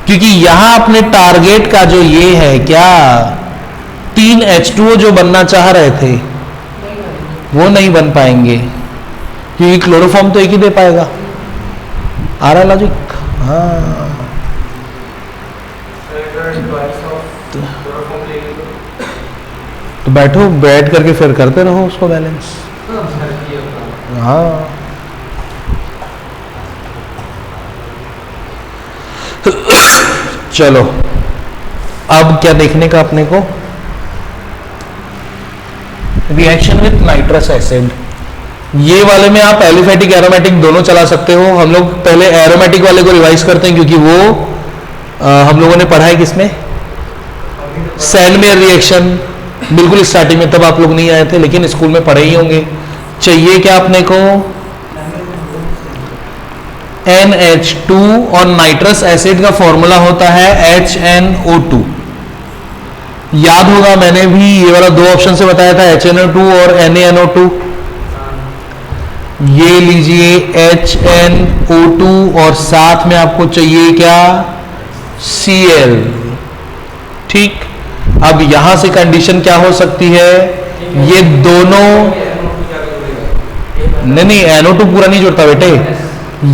क्योंकि यहां अपने टारगेट का जो ये है क्या, 3 H2O जो बनना चाह रहे थे वो नहीं बन पाएंगे, क्योंकि क्लोरोफॉर्म तो एक ही दे पाएगा। आ रहा लॉजिक? हाँ, तो बैठो, बैठ करके फिर करते रहो उसको बैलेंस। हाँ, चलो अब क्या देखने का अपने को, रिएक्शन विथ नाइट्रस एसिड। ये वाले में आप एलिफेटिक एरोमेटिक दोनों चला सकते हो। हम लोग पहले एरोमेटिक वाले को रिवाइज करते हैं, क्योंकि वो हम लोगों ने पढ़ा है किसमें, सैंडमेयर रिएक्शन, बिल्कुल स्टार्टिंग में, तब आप लोग नहीं आए थे लेकिन स्कूल में पढ़े ही होंगे। चाहिए क्या अपने को, NH2, और नाइट्रस एसिड का फॉर्मूला होता है HNO2। याद होगा, मैंने भी ये वाला 2 ऑप्शन से बताया था, HNO2 और NaNO2। ये लीजिए HNO2, और साथ में आपको चाहिए क्या, Cl। ठीक, अब यहां से कंडीशन क्या हो सकती है, ये दोनों, नहीं NO2 पूरा नहीं जुड़ता बेटे,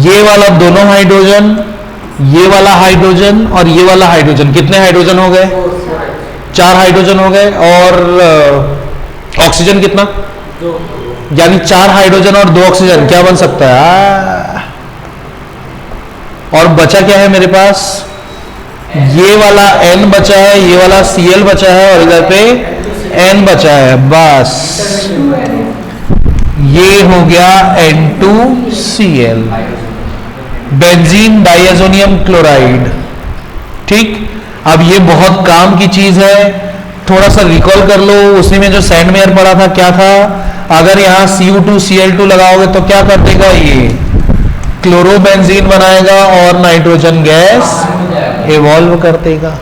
ये वाला दोनों हाइड्रोजन, ये वाला हाइड्रोजन और ये वाला हाइड्रोजन, कितने हाइड्रोजन हो गए, 4 हाइड्रोजन हो गए, और ऑक्सीजन कितना, यानी 4 हाइड्रोजन और 2 ऑक्सीजन, क्या बन सकता है, और बचा क्या है मेरे पास, ये वाला N बचा है, ये वाला Cl बचा है, और इधर पे N बचा है, बस ये हो गया N2Cl, बेंजीन डाइएजोनियम क्लोराइड। ठीक, अब ये बहुत काम की चीज है, थोड़ा सा रिकॉल कर लो, उसी में जो सैंडमेयर पड़ा था क्या था, अगर यहाँ Cu2 Cl2 लगाओगे तो क्या कर देगा, ये क्लोरोबेंजीन बनाएगा और नाइट्रोजन गैस इवॉल्व कर देगा।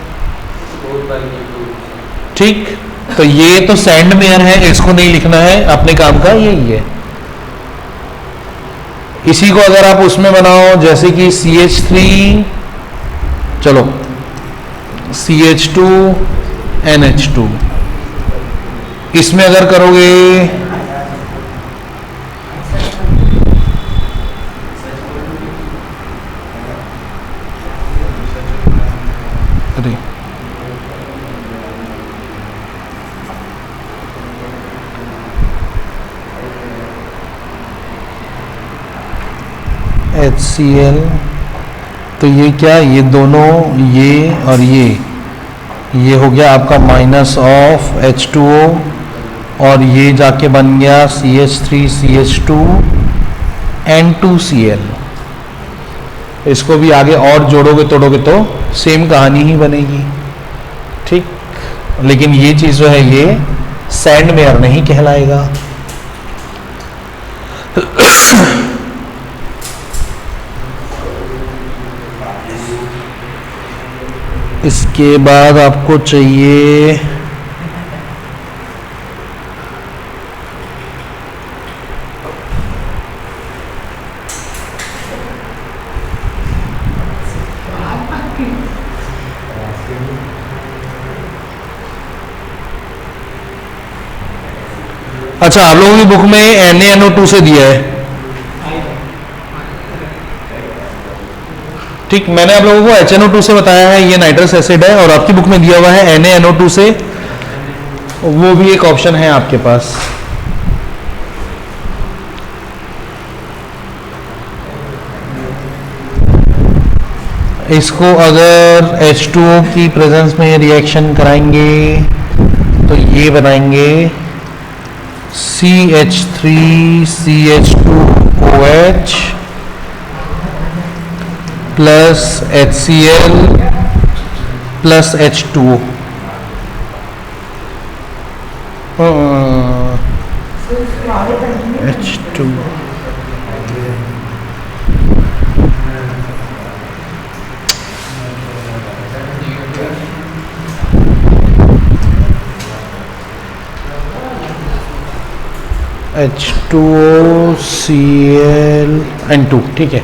ठीक, तो ये तो सैंडमेयर है, इसको नहीं लिखना है, अपने काम का यही है। इसी को अगर आप उसमें बनाओ, जैसे कि CH3, चलो CH2 NH2, इसमें अगर करोगे HCl, तो ये क्या, ये दोनों, ये और ये हो गया आपका माइनस ऑफ H2O, और ये जाके बन गया CH3 CH2 N2Cl। इसको भी आगे और जोड़ोगे तोड़ोगे तो सेम कहानी ही बनेगी। ठीक, लेकिन ये चीज जो है ये सैंडमेयर नहीं कहलाएगा। इसके बाद आपको चाहिए अच्छा, आप लोगों की बुक में NaNO2 से दिया है, ठीक। मैंने आप लोगों को HNO2 से बताया है, ये नाइट्रस एसिड है, और आपकी बुक में दिया हुआ है NaNO2 से, वो भी एक ऑप्शन है आपके पास। इसको अगर H2O की प्रेजेंस में रिएक्शन कराएंगे तो ये बनाएंगे CH3CH2OH plus HCl plus H2O। H2 H2O Cl N2, ठीक है।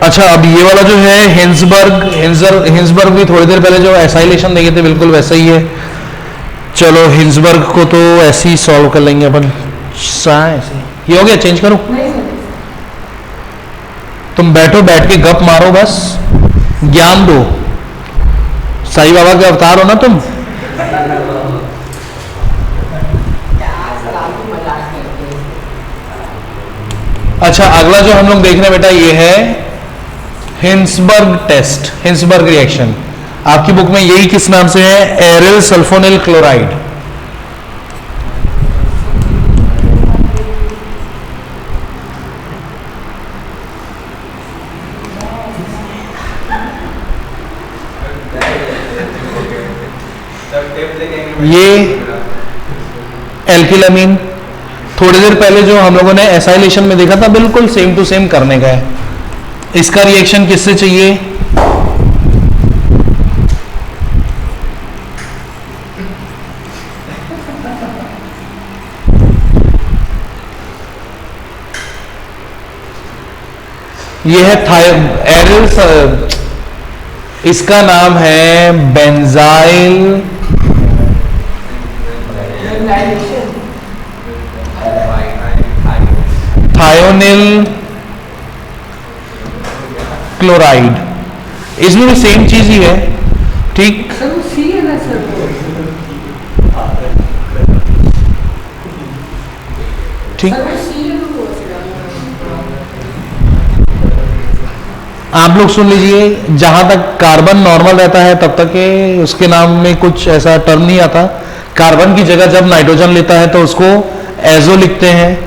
अच्छा, अब ये वाला जो है हिंसबर्ग भी थोड़ी देर पहले जो एसाइलेशन देखे थे बिल्कुल वैसा ही है। चलो हिंसबर्ग को तो ऐसे ही सॉल्व कर लेंगे अपन। ऐसे ये हो गया, चेंज करो। तुम बैठो, बैठ के गप मारो, बस ज्ञान दो। साईं बाबा के अवतार हो ना तुम। अच्छा, अगला जो हम लोग देख रहे हैं बेटा ये है हिंसबर्ग टेस्ट, हिंसबर्ग रिएक्शन। आपकी बुक में यही किस नाम से है? Aryl sulphonyl chloride. ये एल्किलामीन, थोड़ी देर पहले जो हम लोगों ने एसाइलेशन में देखा था बिल्कुल सेम टू सेम करने का है। इसका रिएक्शन किससे चाहिए? ये है एरिल, इसका नाम है बेंजाइल थायोनिल क्लोराइड। इसमें भी सेम चीज ही है, ठीक। ठीक, आप लोग सुन लीजिए, जहां तक कार्बन नॉर्मल रहता है तब तक के उसके नाम में कुछ ऐसा टर्म नहीं आता। कार्बन की जगह जब नाइट्रोजन लेता है तो उसको एजो लिखते हैं,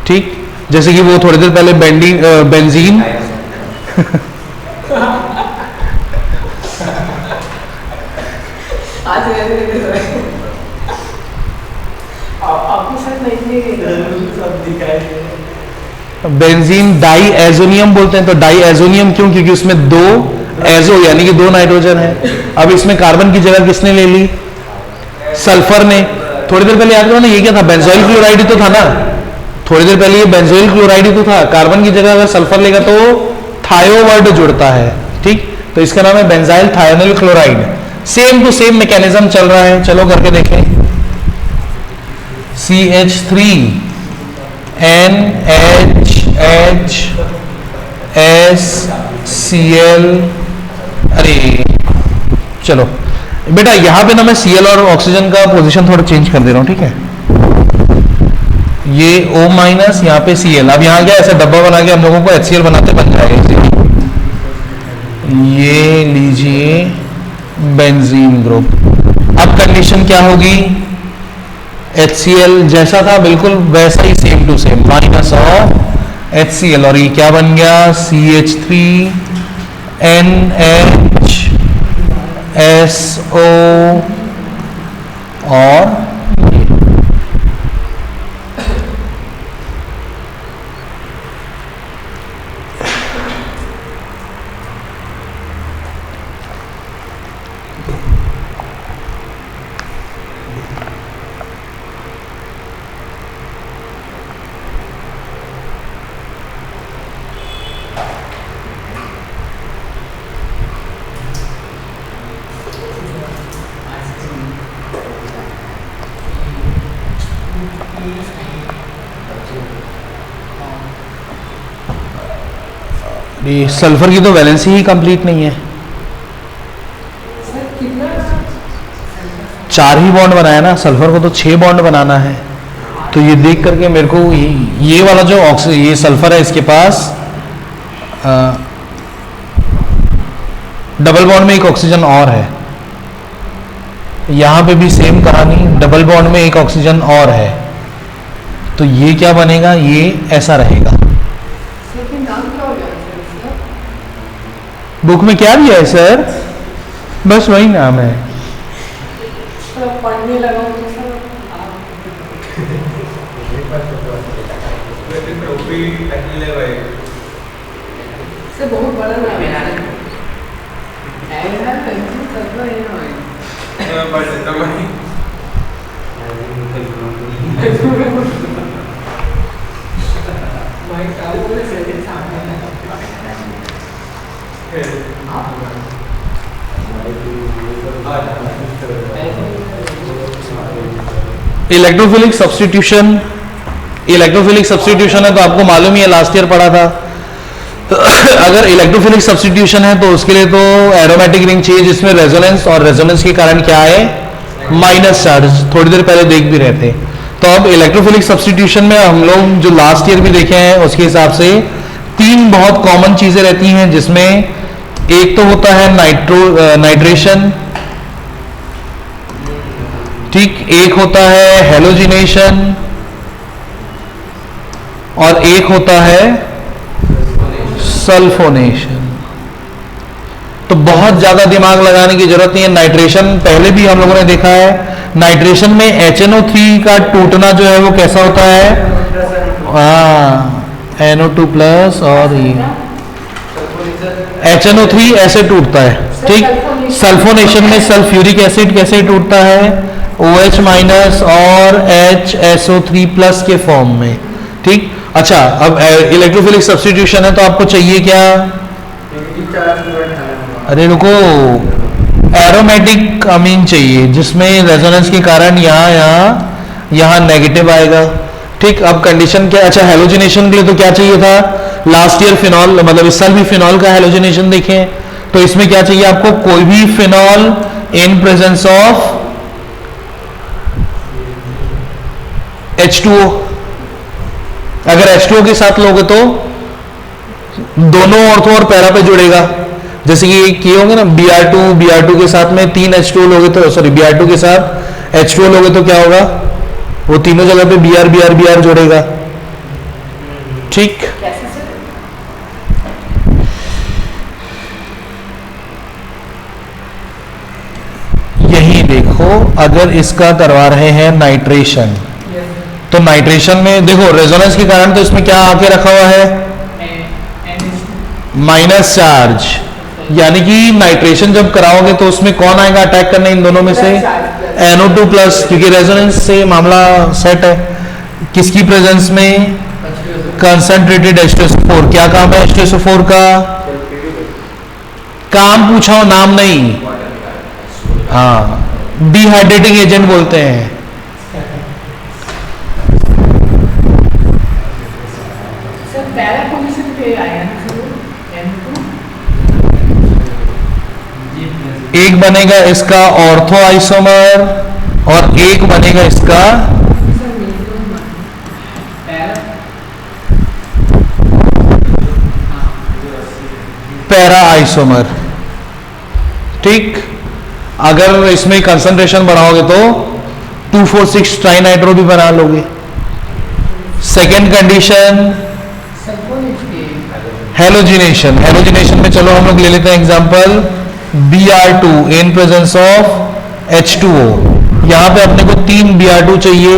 ठीक। जैसे कि वो थोड़ी देर पहले बेंजीन बेंजीन डाई एजोनियम बोलते हैं। तो डाई एजोनियम क्यों? क्योंकि उसमें दो एजो यानी कि दो नाइट्रोजन है। अब इसमें कार्बन की जगह किसने ले ली? सल्फर ने। थोड़ी देर पहले याद करो ना, ये क्या था? बेंजोइल क्लोराइड ही तो था ना। थोड़ी देर पहले ये बेंजोइल क्लोराइड ही तो था। कार्बन की जगह अगर सल्फर लेगा तो थायो वर्ड जुड़ता है, ठीक। तो इसका नाम है benzyl thionyl chloride. Same to same mechanism चल रहा है, चलो करके देखें। CH3NHHCl। अरे चलो बेटा, यहां पे ना मैं Cl और ऑक्सीजन का पोजीशन थोड़ा चेंज कर दे रहा हूं, ठीक है। ये O माइनस, यहाँ पे Cl। अब यहाँ क्या ऐसा डब्बा बना के हम लोगों को HCl बनाते बन जाएगा इसे। ये लीजिए बेंजीन ग्रुप। अब कंडीशन क्या होगी? HCl जैसा था बिल्कुल वैसा ही, same to same, minus of HCl। और ये क्या बन गया? CH3NHSO और ये सल्फर की तो वैलेंसी ही कंप्लीट नहीं है, सर कितना 4 ही बॉन्ड बनाया ना, सल्फर को तो 6 बॉन्ड बनाना है। तो ये देख करके मेरे को ये वाला जो ये सल्फर है इसके पास डबल बॉन्ड में एक ऑक्सीजन और है, यहाँ पे भी सेम कहानी, डबल बॉन्ड में एक ऑक्सीजन और है, तो ये क्या बनेगा, ये ऐसा रहेगा। सर के नाम क्या हो जाएगा सर? बुक में क्या दिया है सर? बस वही नाम है। सर पढ़ने लगा हूँ तो सर ट्रॉफी पहन ले भाई। सर बहुत बड़ा नाम है ऐसा पेंसिल सब है ना बस तो भाई भाई क्या बोले सर के सामने इलेक्ट्रोफिलिक सब्स्टिट्यूशन, इलेक्ट्रोफिलिक सब्स्टिट्यूशन है तो आपको मालूम ही है, लास्ट ईयर पढ़ा था। तो अगर इलेक्ट्रोफिलिक सब्स्टिट्यूशन है तो उसके लिए तो एरोमेटिक रिंग चाहिए जिसमें रेजोनेंस, और रेजोनेंस के कारण क्या है, माइनस चार्ज, थोड़ी देर पहले देख भी रहे थे। तो अब इलेक्ट्रोफिलिक सब्स्टिट्यूशन में हम लोग जो लास्ट ईयर भी देखे हैं उसके हिसाब से 3 बहुत कॉमन चीजें रहती हैं, जिसमें एक तो होता है नाइट्रेशन, ठीक, एक होता है हेलोजिनेशन, और एक होता है सल्फोनेशन। तो बहुत ज्यादा दिमाग लगाने की जरूरत नहीं है। नाइट्रेशन पहले भी हम लोगों ने देखा है, नाइट्रेशन में HNO3 का टूटना जो है वो कैसा होता है, NO2+ और ये HNO3 ऐसे टूटता है, ठीक। सल्फोनेशन में सल्फ्यूरिक एसिड कैसे टूटता है, OH- और HSO3+ के फॉर्म में, ठीक। अच्छा, अब इलेक्ट्रोफिलिक सब्स्टिट्यूशन है तो आपको चाहिए क्या, अरे रुको, एरोमेटिक अमीन चाहिए जिसमें रेजोनेंस के कारण यहाँ नेगेटिव आएगा, ठीक। अब कंडीशन क्या, अच्छा हेलोजिनेशन के लिए तो क्या चाहिए था, लास्ट ईयर फिनॉल, मतलब इस साल भी फिनॉल का हेलोजिनेशन देखें, तो इसमें क्या चाहिए आपको, कोई भी phenol in presence of H2O। अगर H2O के साथ लोगे तो दोनों ऑर्थो और पैरा पे जुड़ेगा, जैसे कि किए होंगे ना Br2 के साथ में 3 H2O लोगे तो, सॉरी Br2 के साथ H2O लोगे तो क्या होगा, वो तीनों जगह पे Br जोड़ेगा, ठीक। कैसे सर? यही देखो, अगर इसका करवा रहे हैं नाइट्रेशन, तो नाइट्रेशन में देखो रेजोनेंस के कारण तो इसमें क्या आके रखा हुआ है, माइनस चार्ज, यानी कि नाइट्रेशन जब कराओगे तो उसमें कौन आएगा अटैक करने, इन दोनों में से NO2+, क्योंकि रेजोनेंस से मामला सेट है। किसकी प्रेजेंस में, कंसंट्रेटेड H2SO4। क्या काम है H2SO4 का, काम पूछा हो, नाम नहीं, हाँ, डिहाइड्रेटिंग एजेंट बोलते हैं। सर पहला पोजीशन पे आया ना सर M2 एक बनेगा इसका ऑर्थो आइसोमर और एक बनेगा इसका सर मिनिमम पहला पैरा आइसोमर, ठीक। अगर इसमें कंसंट्रेशन बढ़ाओगे तो 2,4,6 ट्राइनाइट्रो भी बना लोगे। सेकेंड कंडीशन हेलोजिनेशन, हेलोजिनेशन में चलो हम लोग ले लेते हैं example Br2 in presence of H2O। यहां पे अपने को 3 Br2 चाहिए,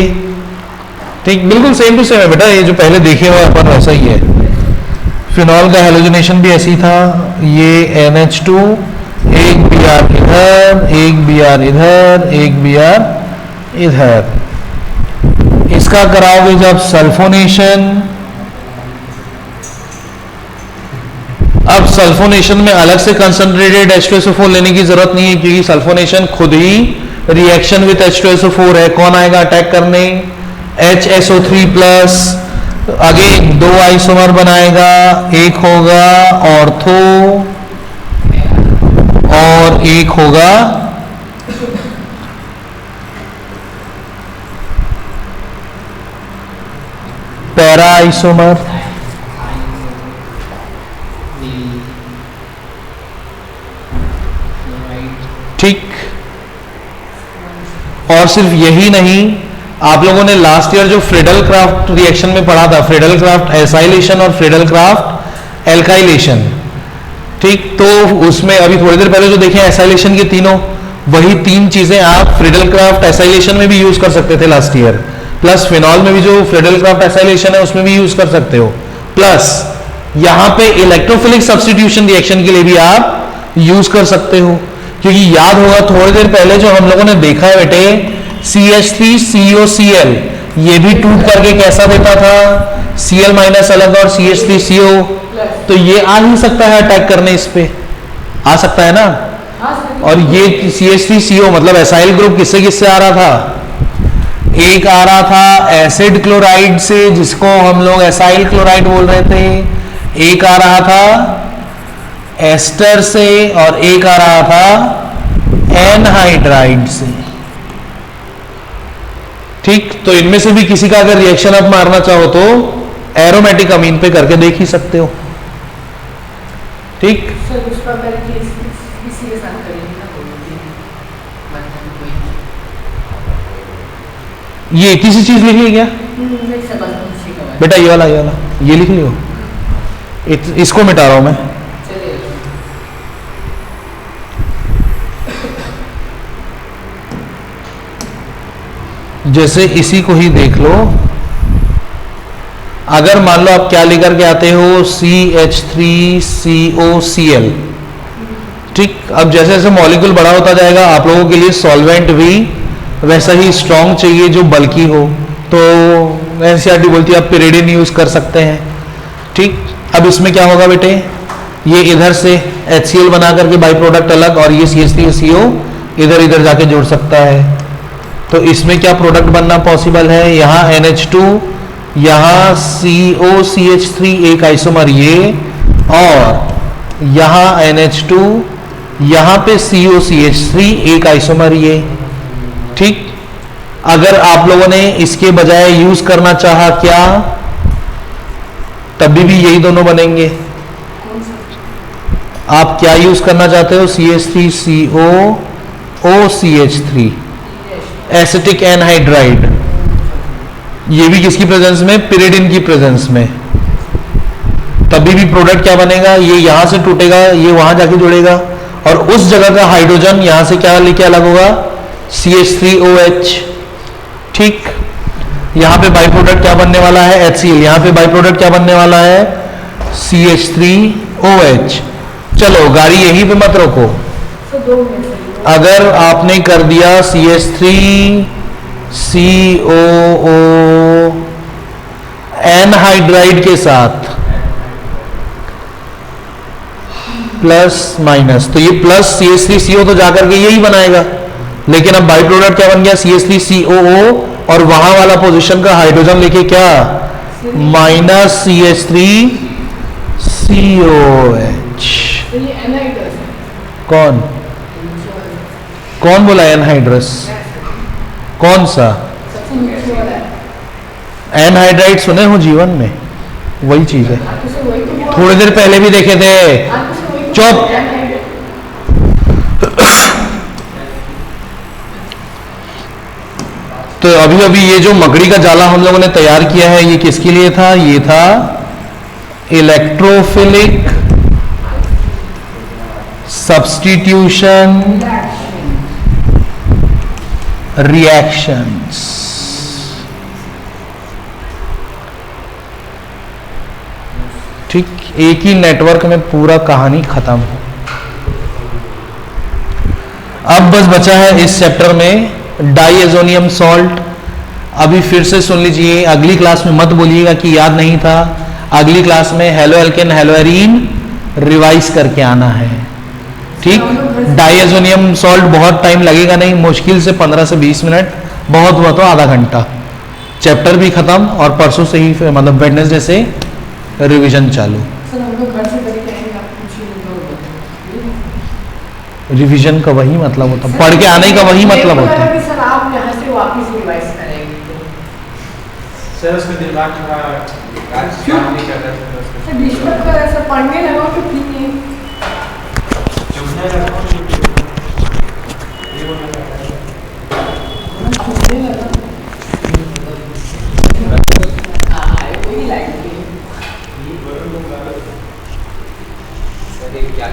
ठीक, बिल्कुल सेम टू सेम है बेटा, ये जो पहले देखे हुए अपन वैसा ही है। फिनॉल का हेलोजिनेशन भी ऐसी था, ये NH2, एक Br इधर, एक Br इधर, एक Br इधर। इसका कराओगे जब सल्फोनेशन, अब सल्फोनेशन में अलग से कंसंट्रेटेड H2SO4 लेने की जरूरत नहीं है, क्योंकि सल्फोनेशन खुद ही रिएक्शन विद H2SO4 है। कौन आएगा अटैक करने, HSO3+, आगे 2 आइसोमर बनाएगा, एक होगा ऑर्थो और एक होगा पैरा आइसोमर। ठीक, और सिर्फ यही नहीं, आप लोगों ने लास्ट ईयर जो फ्रीडल क्राफ्ट रिएक्शन में पढ़ा था, फ्रीडल क्राफ्ट एसाइलेशन और फ्रीडल क्राफ्ट एल्काइलेशन, ठीक, तो उसमें अभी थोड़ी देर पहले जो देखे एसाइलेशन के तीनों, वही 3 चीजें आप फ्रीडल क्राफ्ट एसाइलेशन में भी यूज कर सकते थे लास्ट ईयर, प्लस फिनॉल में भी जो फ्रीडल क्राफ्ट एसाइलेशन है उसमें भी यूज कर सकते हो, प्लस यहां पे इलेक्ट्रोफिलिक सब्स्टिट्यूशन रिएक्शन के लिए भी आप यूज कर सकते हो। क्योंकि याद होगा थोड़ी देर पहले जो हम लोगों ने देखा है बेटे, CH3COCl ये भी टूट करके कैसा देता था, Cl माइनस अलग और CH3CO, तो ये आ ही सकता है अटैक करने, इस पे आ सकता है ना। और ये CH3CO मतलब एसाइल ग्रुप किससे किससे आ रहा था, एक आ रहा था एसिड क्लोराइड से जिसको हम लोग एसाइल क्लोराइड बोल रहे थे, एक आ रहा था एस्टर से और एक आ रहा था एनहाइड्राइड से। ठीक, तो इनमें से भी किसी का अगर रिएक्शन आप मारना चाहो तो एरोमेटिक अमीन पे करके देख ही सकते हो। ठीक, सर उस पर पहले किसी के साथ करेंगे ना, ये तीसरी चीज लिख ली क्या बेटा, ये वाला ये लिख लियो, इसको मिटा रहा हूं मैं। जैसे इसी को ही देख लो, अगर मान लो आप क्या लेकर के आते हो, CH3COCl, ठीक, अब जैसे जैसे मॉलिक्यूल बड़ा होता जाएगा आप लोगों के लिए सॉल्वेंट भी वैसा ही स्ट्रॉन्ग चाहिए जो बल्कि हो, तो एनसीईआरटी बोलती है आप पिरिडिन यूज कर सकते हैं। ठीक, अब इसमें क्या होगा बेटे, ये इधर से HCl बना करके बाई प्रोडक्ट अलग, और ये CH3CO इधर इधर जाके जुड़ सकता है, तो इसमें क्या प्रोडक्ट बनना पॉसिबल है, यहाँ NH2, यहाँ COCH3 एक आइसोमर ये, और यहाँ NH2, यहाँ पे COCH3 एक आइसोमर ये। ठीक, अगर आप लोगों ने इसके बजाय यूज करना चाहा क्या, तभी भी यही दोनों बनेंगे। आप क्या यूज करना चाहते हो, CH3CO OCH3 एसिटिक एनहाइड्राइड, ये भी किसकी प्रेजेंस में, पिरिडिन की प्रेजेंस में, तभी भी प्रोडक्ट क्या बनेगा, ये यहां से टूटेगा, ये वहां जाके जुड़ेगा, और उस जगह का हाइड्रोजन यहां से क्या लेके अलग होगा, CH3OH। ठीक, यहां पे बाई प्रोडक्ट क्या बनने वाला है, HCl, यहां पे बाई प्रोडक्ट क्या बनने वाला है, CH3OH। चलो गाड़ी यहीं पे मत रोको, अगर आपने कर दिया CH3COO एनहाइड्राइड के साथ प्लस माइनस, तो ये प्लस CH3CO तो जाकर के यही बनाएगा, लेकिन अब बाई प्रोडक्ट क्या बन गया, CH3COO, और वहां वाला पोजीशन का हाइड्रोजन लेके क्या, माइनस CH3COH। कौन कौन बोला एनहाइड्रस, कौन सा एनहाइड्राइड सुने हो जीवन में, वही चीज है, थोड़ी देर पहले भी देखे थे। चुप, तो अभी अभी ये जो मकड़ी का जाला हम लोगों ने तैयार किया है, ये किसके लिए था, ये था इलेक्ट्रोफिलिक सब्स्टिट्यूशन रिएक्शंस। ठीक, एक ही नेटवर्क में पूरा कहानी खत्म। अब बस बचा है इस चैप्टर में डाइएजोनियम सॉल्ट। अभी फिर से सुन लीजिए, अगली क्लास में मत बोलिएगा कि याद नहीं था, अगली क्लास में halo alkane hello arene revise करके आना है। ठीक, डाइएजोनियम सॉल्ट बहुत टाइम लगेगा नहीं, मुश्किल से 15 से 20 मिनट, बहुत हुआ तो आधा घंटा। चैप्टर भी खत्म और परसों से ही मतलब वेडनेसडे से रिवीजन चालू। सर हम लोग घर से करके आएंगे, आप पूछिए उनका। रिवीजन का वही मतलब होता है, पढ़ के आने का वही मतलब होता है। सर आप यहाँ से वापस रिवाइज करेंगे तो सर उसका दिमाग थोड़ा आज काम नहीं कर रहा था उसका। सर डिस्टर्ब कर ऐसा पढ़ने लगा तो ठीक है। चुभने लगा ये बोलना चाहता है। छूटने लगा वही लाइन थी। सर ये क्या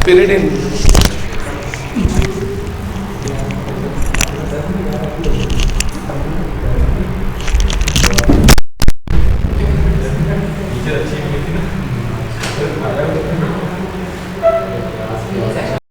पीरियड इन